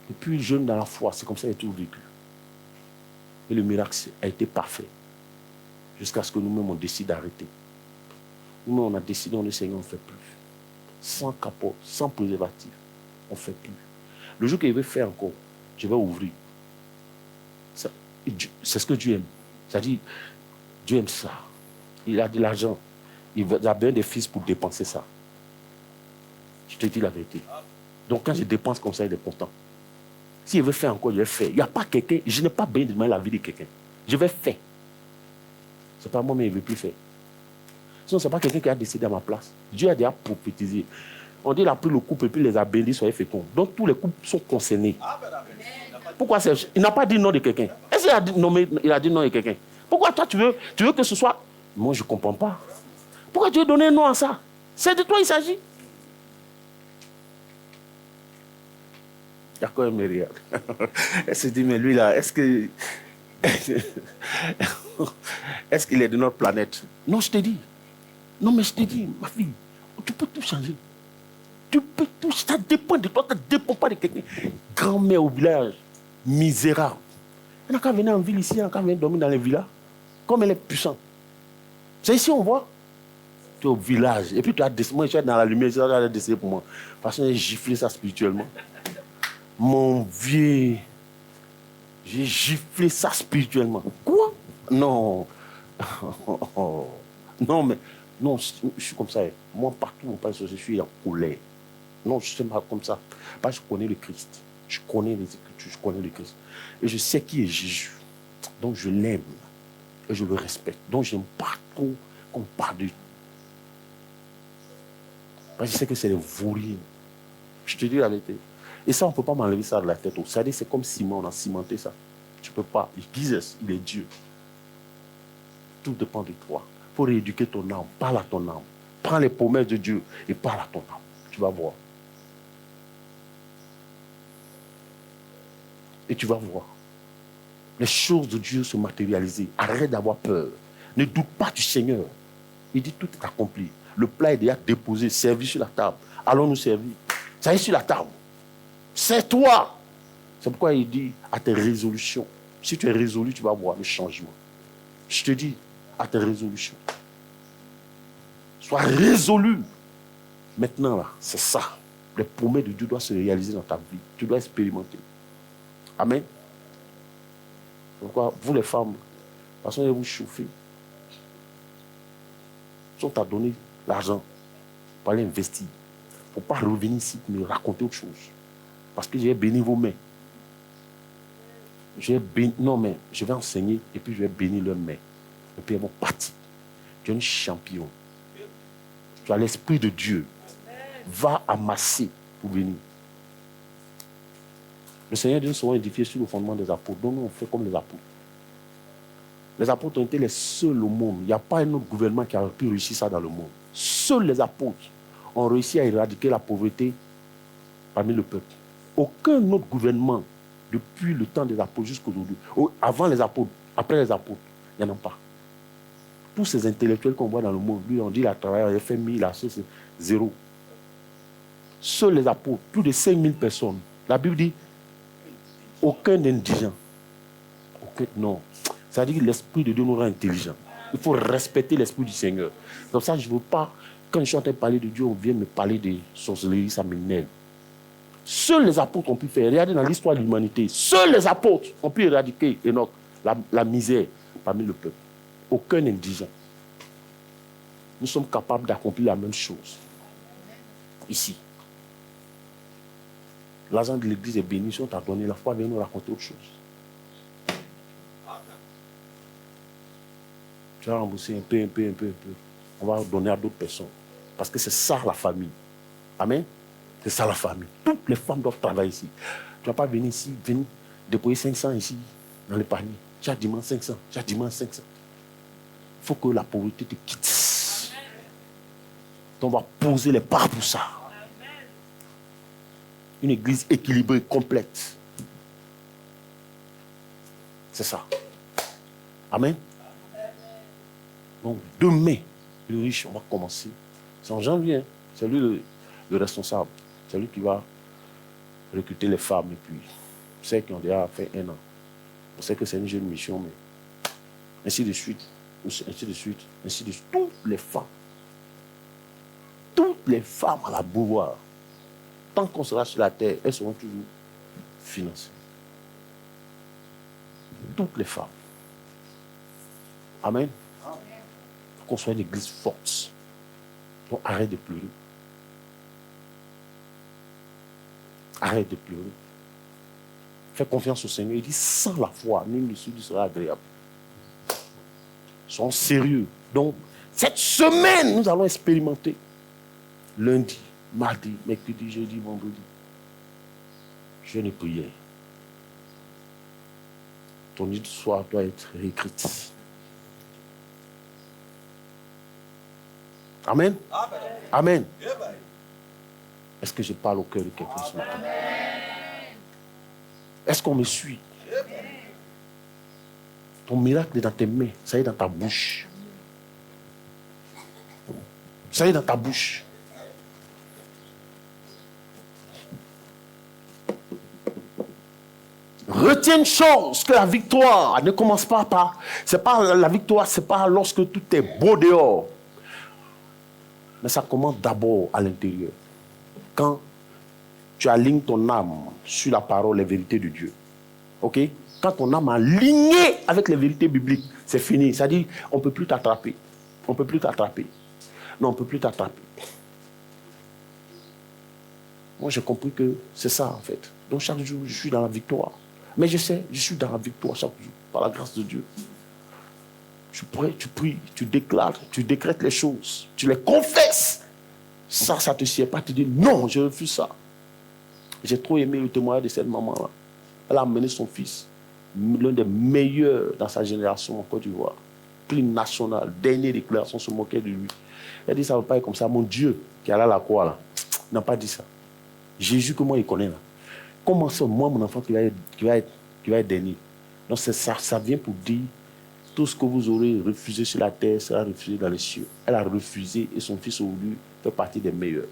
Depuis jeune dans la foi, c'est comme ça que j'ai toujours vécu. Et le miracle a été parfait. Jusqu'à ce que nous-mêmes on décide d'arrêter. Nous-mêmes on a décidé, on dit Seigneur, on ne fait plus. Sans capote, sans préservatif, on ne fait plus. Le jour qu'il veut faire encore, je vais ouvrir. C'est ce que Dieu aime. C'est-à-dire, Dieu aime ça. Il a de l'argent. Il a besoin des fils pour dépenser ça. Je te dis la vérité. Donc quand je dépense comme ça, il est content. S'il veut faire encore, je vais faire. Il n'y a pas quelqu'un, je n'ai pas besoin de demander la vie de quelqu'un. Je vais faire. Ce n'est pas moi, mais il ne veut plus faire. Sinon, ce n'est pas quelqu'un qui a décidé à ma place. Dieu a déjà prophétisé. On dit qu'il a pris le couple et puis les a bénis, soyez féconds. Donc tous les couples sont concernés. Pourquoi il n'a pas dit non de quelqu'un. Est-ce qu'il a dit non, il a dit non de quelqu'un? Pourquoi toi tu veux que ce soit... Moi je ne comprends pas. Pourquoi tu veux donner un nom à ça? C'est de toi il s'agit. D'accord, elle me regarde. Elle se dit, mais lui là, est-ce qu'il est de notre planète? Non, je te dis. Non, mais je te dis, ma fille, tu peux tout changer. Tu peux tout, ça dépend de toi, ça ne dépend pas de quelqu'un. Grand-mère au village, misérable. Elle n'a qu'à venir en ville ici, elle n'a qu'à venir dormir dans les villas. Comme elle est puissante. C'est ici on voit. Tu es au village. Et puis tu as décidé, moi je suis dans la lumière, tu as décidé pour moi. Parce que j'ai giflé ça spirituellement. Mon vieux, j'ai giflé ça spirituellement. Quoi? Non. Non, mais, non, je suis comme ça. Moi, partout où on passe, je suis en colère. Non, je ne suis pas comme ça. Parce que je connais le Christ. Je connais les Écritures, je connais le Christ. Et je sais qui est Jésus. Donc je l'aime. Et je le respecte. Donc je n'aime pas trop qu'on parle de... Parce que je sais que c'est des vauriens. Je te dis la vérité. Et ça, on ne peut pas m'enlever ça de la tête. C'est-à-dire, c'est comme ciment, on a cimenté ça. Tu ne peux pas. Jesus, il est Dieu. Tout dépend de toi. Il faut rééduquer ton âme. Parle à ton âme. Prends les promesses de Dieu et parle à ton âme. Tu vas voir. Et tu vas voir. Les choses de Dieu se matérialiser. Arrête d'avoir peur. Ne doute pas du Seigneur. Il dit tout est accompli. Le plat est déjà déposé, servi sur la table. Allons nous servir. Ça est sur la table. C'est toi. C'est pourquoi il dit à tes résolutions. Si tu es résolu, tu vas voir le changement. Je te dis, à tes résolutions. Sois résolu. Maintenant, là, c'est ça. Les promesses de Dieu doivent se réaliser dans ta vie. Tu dois expérimenter. Amen. Pourquoi vous les femmes, de toute façon, vous chauffez. Si on t'a donné l'argent pour aller investir, il ne faut pas revenir ici et me raconter autre chose. Parce que j'ai béni vos mains. Non, mais je vais enseigner et puis je vais bénir leurs mains. Et puis elles vont partir. Tu es un champion. Tu as l'Esprit de Dieu. Va amasser pour venir. Le Seigneur dit nous serons édifiés sur le fondement des apôtres. Donc nous on fait comme les apôtres. Les apôtres ont été les seuls au monde. Il n'y a pas un autre gouvernement qui a pu réussir ça dans le monde. Seuls les apôtres ont réussi à éradiquer la pauvreté parmi le peuple. Aucun autre gouvernement, depuis le temps des apôtres jusqu'aujourd'hui, avant les apôtres, après les apôtres, il n'y en a pas. Tous ces intellectuels qu'on voit dans le monde, lui, on dit, il a travaillé à FMI, il a c'est zéro. Seuls les apôtres, plus de 5000 personnes. La Bible dit, aucun indigent. Non. C'est-à-dire que l'Esprit de Dieu nous rend intelligents. Il faut respecter l'Esprit du Seigneur. Donc ça, je ne veux pas, quand je suis en train de parler de Dieu, on vient me parler de sorcellerie, ça m'énerve. Seuls les apôtres ont pu faire. Regardez dans l'histoire de l'humanité. Seuls les apôtres ont pu éradiquer la misère parmi le peuple. Aucun indigent. nous sommes capables d'accomplir la même chose. Ici. L'argent de l'église est béni, si on t'a donné, la foi vient nous raconter autre chose. Tu vas rembourser un peu. On va donner à d'autres personnes. Parce que c'est ça la famille. Amen. C'est ça la famille. Toutes les femmes doivent travailler ici. Tu ne vas pas venir ici, venir déposer 500 ici, dans le panier. Chaque dimanche 500, chaque dimanche 500. Il faut que la pauvreté te quitte. On va poser les pas pour ça. Une église équilibrée, complète. C'est ça. Amen. Donc, demain, le riche, on va commencer. C'est en janvier. C'est lui le responsable. C'est lui qui va recruter les femmes. Et puis, celles qui ont déjà fait 1 an. On sait que c'est une jeune mission, mais ainsi de suite. Toutes les femmes à la Beauvoir, tant qu'on sera sur la terre, elles seront toujours financées. Toutes les femmes. Amen. Qu'on soit une église forte. Donc arrête de pleurer. Arrête de pleurer. Fais confiance au Seigneur. Il dit, sans la foi, nul ne sera agréable. Soyons sérieux. Donc, cette semaine, nous allons expérimenter. Lundi, mardi, mercredi, jeudi, vendredi. Jeûne et prière. Ton nuit de soir doit être réécrite. Amen. Amen. Est-ce que je parle au cœur de quelqu'un ce matin? Est-ce qu'on me suit? Ton miracle est dans tes mains, ça y est dans ta bouche. Ça y est dans ta bouche. Retiens une chose, que la victoire ne commence pas par... C'est pas la victoire, c'est pas lorsque tout est beau dehors. Mais ça commence d'abord à l'intérieur. Quand tu alignes ton âme sur la parole, les vérités de Dieu. Ok? Quand ton âme est alignée avec les vérités bibliques, c'est fini. C'est-à-dire, on ne peut plus t'attraper. On ne peut plus t'attraper. Non, on ne peut plus t'attraper. Moi, j'ai compris que c'est ça, en fait. Donc, chaque jour, je suis dans la victoire. Mais je sais, je suis dans la victoire chaque jour, par la grâce de Dieu. Tu pries, tu déclares, tu décrètes les choses, tu les confesses. Ça ne te sied pas, tu dis non, je refuse ça. J'ai trop aimé le témoignage de cette maman-là. Elle a amené son fils, l'un des meilleurs dans sa génération en Côte d'Ivoire. Prix national, dernière déclaration, se moquait de lui. Elle dit ça ne va pas être comme ça. Mon Dieu, qui est allé à la croix, là, n'a pas dit ça. Jésus que moi, il connaît là. Comment ça, moi, mon enfant, qui va être dernier? Donc ça vient pour dire tout ce que vous aurez refusé sur la terre sera refusé dans les cieux. Elle a refusé et son fils aujourd'hui fait partie des meilleurs.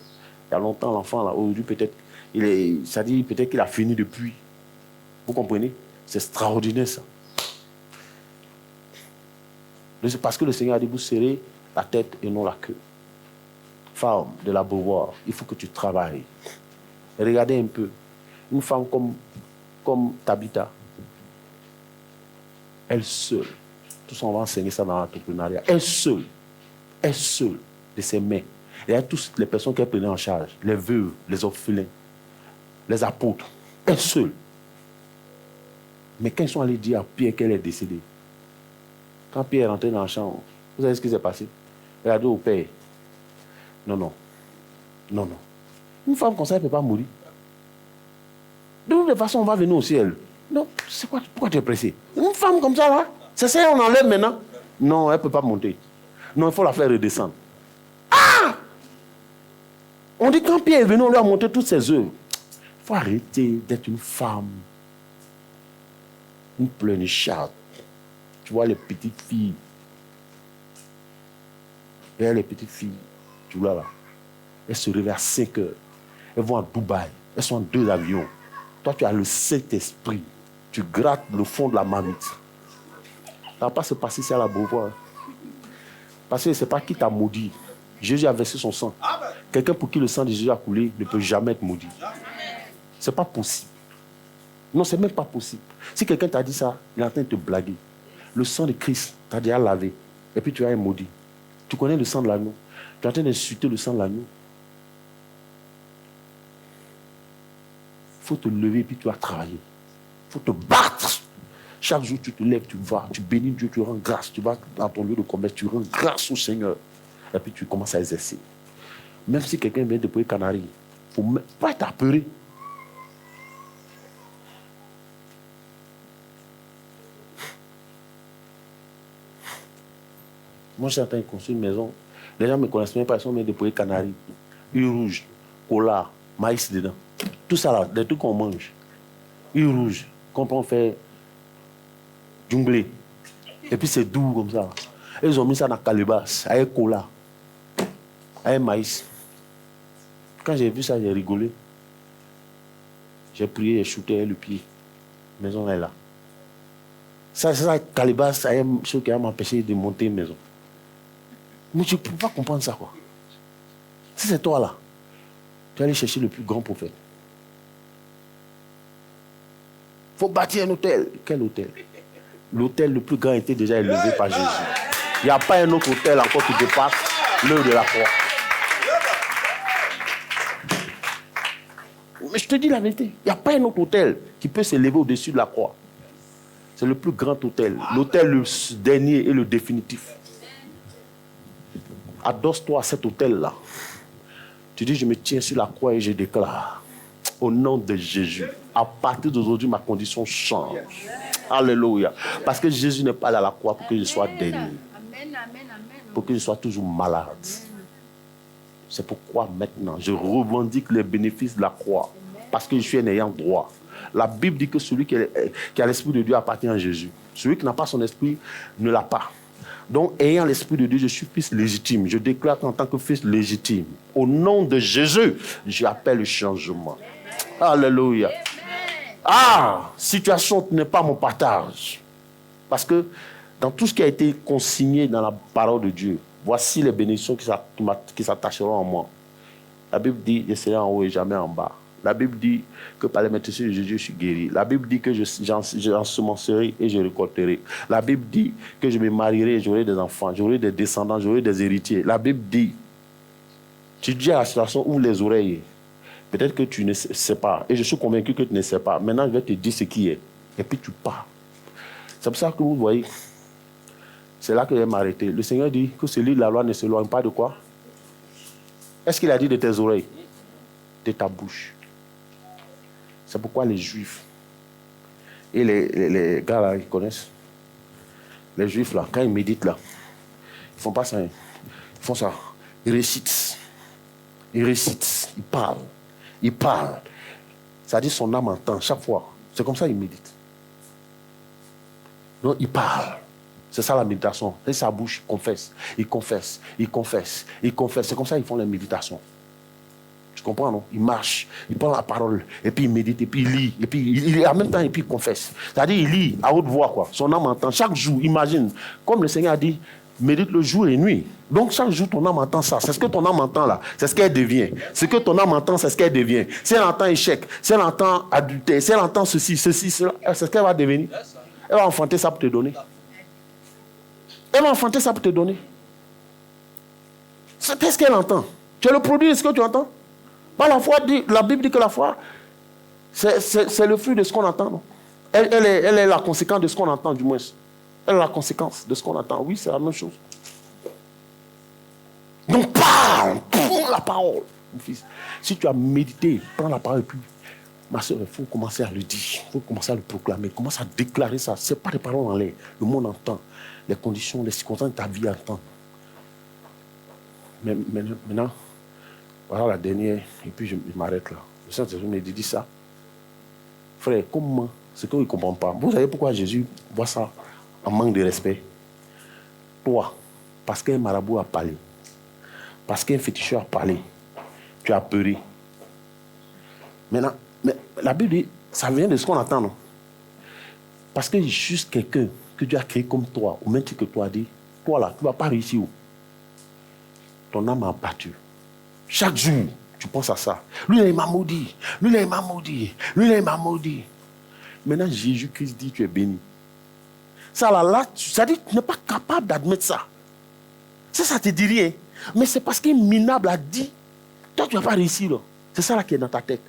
Il y a longtemps, l'enfant, là, aujourd'hui, peut-être, peut-être qu'il a fini depuis. Vous comprenez? C'est extraordinaire, ça. C'est parce que le Seigneur a dit, vous serrez la tête et non la queue. Femme de la Beauvoir, il faut que tu travailles. Et regardez un peu. Une femme comme Tabitha, elle seule, tout ça, on va enseigner ça dans l'entrepreneuriat, elle seule, de ses mains, et à toutes les personnes qu'elle prenait en charge, les veuves, les orphelins, les apôtres, elle seule. Mais quand ils sont allés dire à Pierre qu'elle est décédée, quand Pierre est rentré dans la chambre, vous savez ce qui s'est passé? Elle a dit au père, non. Une femme comme ça, elle ne peut pas mourir. De toute façon, on va venir au ciel. Non, c'est quoi, pourquoi tu es pressé? Une femme comme ça, là, c'est ça, on enlève maintenant. Non, elle ne peut pas monter. Non, il faut la faire redescendre. Ah! On dit quand Pierre est venu, on lui a montré toutes ses œuvres. Il faut arrêter d'être une femme. Une pleurnicharde. Tu vois les petites filles. Et les petites filles, tu vois là. Elles se réveillent à 5 heures. Elles vont à Dubaï. Elles sont en 2 avions. Toi, tu as le Saint-Esprit. Tu grattes le fond de la marmite. Ça ne va pas se passer ici à la Beauvoir. Parce que ce n'est pas qui t'a maudit. Jésus a versé son sang. Quelqu'un pour qui le sang de Jésus a coulé ne peut jamais être maudit. Ce n'est pas possible. Non, ce n'est même pas possible. Si quelqu'un t'a dit ça, il est en train de te blaguer. Le sang de Christ t'a déjà lavé. Et puis tu as un maudit. Tu connais le sang de l'agneau. Tu es en train d'insulter le sang de l'agneau. Il faut te lever et puis tu vas travailler. Il faut te battre. Chaque jour, tu te lèves, tu vas, tu bénis Dieu, tu rends grâce. Tu vas dans ton lieu de commerce, tu rends grâce au Seigneur. Et puis tu commences à exercer. Même si quelqu'un vient de déployer Canaries, il ne faut pas être apeuré. Moi, je suis en train de construire une maison. Les gens ne me connaissent même pas, ils sont venus déployer Canaries, huile rouge, cola, maïs dedans. Tout ça là, des trucs qu'on mange. Huile rouge, quand on fait junglé. Et puis c'est doux comme ça. Et ils ont mis ça dans la calebasse, avec cola, avec maïs. Quand j'ai vu ça, j'ai rigolé. J'ai prié, j'ai shooté le pied. La maison est là. Ça, c'est ça, calebasse, c'est une chose qui va m'empêcher de monter une maison. Mais tu ne peux pas comprendre ça, quoi. Si c'est toi là, tu vas aller chercher le plus grand prophète. Il faut bâtir un hôtel. Quel hôtel? L'hôtel le plus grand était déjà élevé par Jésus. Il n'y a pas un autre hôtel encore qui dépasse l'heure de la croix. Mais je te dis la vérité, il n'y a pas un autre hôtel qui peut s'élever au-dessus de la croix. C'est le plus grand hôtel. L'hôtel le dernier et le définitif. Adosse-toi à cet hôtel-là. Tu dis, je me tiens sur la croix et je déclare, au nom de Jésus, à partir d'aujourd'hui, ma condition change. Alléluia. Parce que Jésus n'est pas allé à la croix pour que je sois dernier. Pour que je sois toujours malade. C'est pourquoi maintenant, je revendique les bénéfices de la croix. Parce que je suis un ayant droit. La Bible dit que celui qui a l'Esprit de Dieu appartient à Jésus. Celui qui n'a pas son esprit ne l'a pas. Donc, ayant l'Esprit de Dieu, je suis fils légitime. Je déclare qu'en tant que fils légitime, au nom de Jésus, j'appelle le changement. Alléluia. Ah, situation n'est pas mon partage. Parce que dans tout ce qui a été consigné dans la parole de Dieu, voici les bénédictions qui s'attacheront à moi. La Bible dit, je serai en haut et jamais en bas. La Bible dit que par les médecins de Jésus, je suis guéri. La Bible dit que j'ensemencerai et je récolterai. La Bible dit que je me marierai et j'aurai des enfants, j'aurai des descendants, j'aurai des héritiers. La Bible dit, tu dis à la situation où les oreilles, peut-être que tu ne sais pas, et je suis convaincu que tu ne sais pas. Maintenant, je vais te dire ce qui est. Et puis tu pars. C'est pour ça que vous voyez, c'est là que je vais m'arrêter. Le Seigneur dit que celui de la loi ne s'éloigne pas de quoi? Est-ce qu'il a dit de tes oreilles? De ta bouche. C'est pourquoi les Juifs et les gars là, ils connaissent. Les Juifs là, quand ils méditent là, ils font pas ça. Ils font ça. Ils récitent. Ils récitent. Ils parlent. Ils parlent. Ça dit son âme entend chaque fois. C'est comme ça qu'ils méditent. Donc ils parlent. C'est ça la méditation. Et sa bouche, il confesse. Il confesse. Il confesse. Il confesse. C'est comme ça qu'ils font la méditation. Tu comprends, non? Il marche, il prend la parole, et puis il médite, et puis il lit, et puis en même temps, et puis il confesse. C'est-à-dire, il lit à haute voix, quoi. Son âme entend. Chaque jour, imagine, comme le Seigneur a dit, médite le jour et nuit. Donc, chaque jour, ton âme entend ça. C'est ce que ton âme entend là. C'est ce qu'elle devient. Ce que ton âme entend, c'est ce qu'elle devient. Si elle entend échec, si elle entend adultère, si elle entend ceci, cela, c'est ce qu'elle va devenir. Elle va enfanter ça pour te donner. Elle va enfanter ça pour te donner. C'est ce qu'elle entend. Tu es le produit de ce que tu entends. La foi dit, la Bible dit que la foi, c'est le fruit de ce qu'on entend. Non? Elle est la conséquence de ce qu'on entend, du moins. Elle est la conséquence de ce qu'on entend. Oui, c'est la même chose. Donc parle, prends la parole, mon fils. Si tu as médité, prends la parole et puis, ma soeur, il faut commencer à le dire, il faut commencer à le proclamer, commence à déclarer ça. Ce n'est pas des paroles en l'air. Le monde entend. Les conditions, les circonstances de ta vie entendent. Mais maintenant, voilà la dernière, et puis je m'arrête là. Le Saint-Esprit me dit ça. Frère, comment? C'est qu'il ne comprend pas. Vous savez pourquoi Jésus voit ça en manque de respect? Toi, parce qu'un marabout a parlé, parce qu'un féticheur a parlé, tu as apeuré. Maintenant, mais la Bible dit, ça vient de ce qu'on entend, non? Parce que juste quelqu'un que Dieu a créé comme toi, au même titre que toi, dit, toi là, tu ne vas pas réussir. Ton âme a battu. Chaque jour, tu penses à ça. Lui, il m'a maudit. Lui, il m'a maudit. Lui, il m'a maudit. Maintenant, Jésus-Christ dit, tu es béni. Ça, là, ça dit, tu n'es pas capable d'admettre ça. Ça te dit rien. Mais c'est parce qu'un minable a dit, toi, tu ne vas pas réussir. Là. C'est ça là qui est dans ta tête.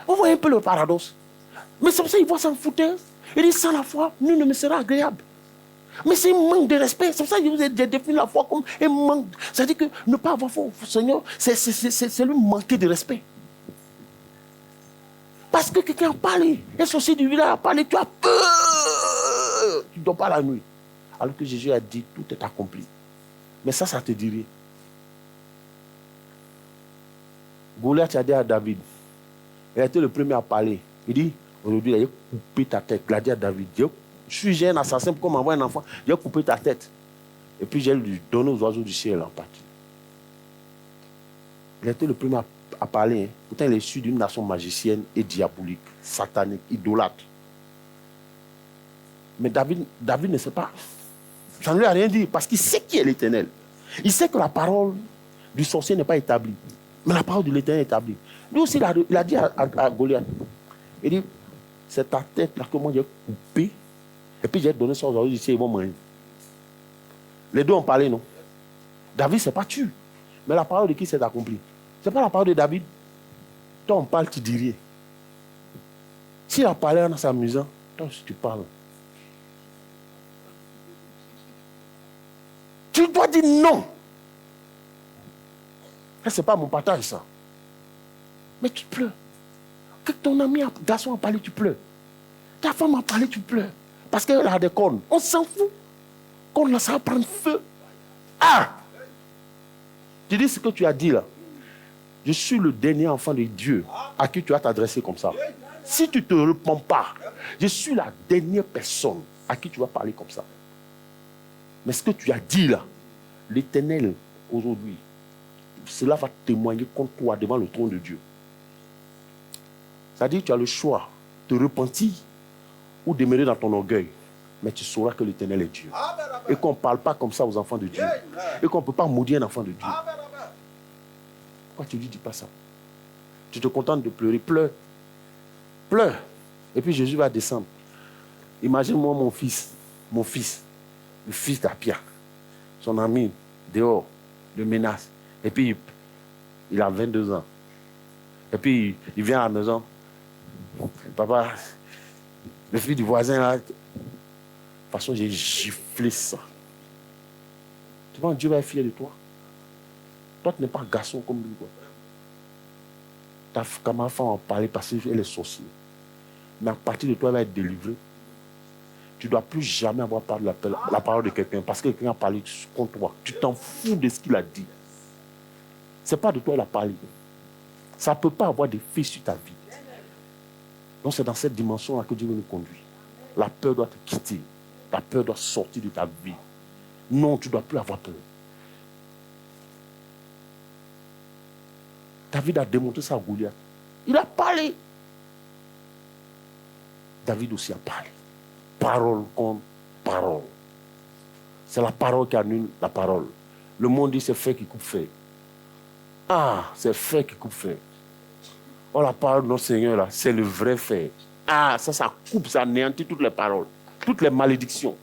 Vous voyez un peu le paradoxe. Mais c'est pour ça qu'il voit s'en foutre. Il dit, sans la foi, nul ne me sera agréable. Mais c'est un manque de respect. C'est pour ça que j'ai défini la foi comme un manque. C'est-à-dire que ne pas avoir foi au Seigneur, c'est lui manquer de respect. Parce que quelqu'un a parlé, un sorcier du village a parlé, tu as peur. Tu ne dors pas la nuit. Alors que Jésus a dit, tout est accompli. Mais ça te dit rien. Goliath a dit à David, il a été le premier à parler. Il dit, aujourd'hui, il a coupé ta tête. Il a dit à David, j'ai un assassin, pourquoi m'envoie un enfant? Il a coupé ta tête. Et puis j'ai lui donné aux oiseaux du ciel en partie. Il a été le premier à parler. Hein. Pourtant, il est issu d'une nation magicienne et diabolique, satanique, idolâtre. Mais David ne sait pas. Ça ne lui a rien dit parce qu'il sait qui est l'Éternel. Il sait que la parole du sorcier n'est pas établie. Mais la parole de l'Éternel est établie. Lui aussi, il a dit à Goliath, il dit, c'est ta tête là que moi j'ai coupé. Et puis j'ai donné ça aux oiseaux du ciel, ils vont manger. Les deux ont parlé, non? David ne s'est pas tué. Mais la parole de qui s'est accomplie? Ce n'est pas la parole de David. Toi, on parle, tu dis rien. S'il a parlé en s'amusant, toi, si tu parles. Tu dois dire non. Ce n'est pas mon partage, ça. Mais tu pleures. Que ton ami, garçon, a parlé, tu pleures. Ta femme a parlé, tu pleures. Parce qu'elle a des cornes. On s'en fout. Qu'on là, ça va prendre feu. Ah! Tu dis ce que tu as dit là. Je suis le dernier enfant de Dieu à qui tu vas t'adresser comme ça. Si tu ne te réponds pas, je suis la dernière personne à qui tu vas parler comme ça. Mais ce que tu as dit là, l'Éternel, aujourd'hui, cela va témoigner contre toi devant le trône de Dieu. C'est-à-dire que tu as le choix de te repentir ou demeurer dans ton orgueil. Mais tu sauras que l'Éternel est Dieu. Et qu'on ne parle pas comme ça aux enfants de Dieu. Et qu'on ne peut pas maudire un enfant de Dieu. Pourquoi tu ne dis pas ça? Tu te contentes de pleurer. Pleure. Pleure. Et puis Jésus va descendre. Imagine-moi mon fils, le fils d'Apia, son ami, dehors, le menace. Et puis, il a 22 ans. Et puis, il vient à la maison. Papa, le fils du voisin, là, de toute façon, j'ai giflé ça. Tu vois, Dieu va être fier de toi. Toi, tu n'es pas un garçon comme lui, quoi. Ta camarade va en parler parce qu'elle est sorcière. Mais à partir de toi, elle va être délivrée. Tu ne dois plus jamais avoir parlé la parole de quelqu'un parce que quelqu'un a parlé contre toi. Tu t'en fous de ce qu'il a dit. Ce n'est pas de toi qu'il a parlé. Ça ne peut pas avoir d'effet sur ta vie. Donc c'est dans cette dimension-là que Dieu veut nous conduire. La peur doit te quitter. La peur doit sortir de ta vie. Non, tu ne dois plus avoir peur. David a démontré ça à Goliath. Il a parlé. David aussi a parlé. Parole contre parole. C'est la parole qui annule la parole. Le monde dit c'est fait qui coupe fait. Ah, c'est fait qui coupe fait. Oh, la parole de notre Seigneur, là, c'est le vrai fait. Ah, ça coupe, ça anéantit toutes les paroles, toutes les malédictions.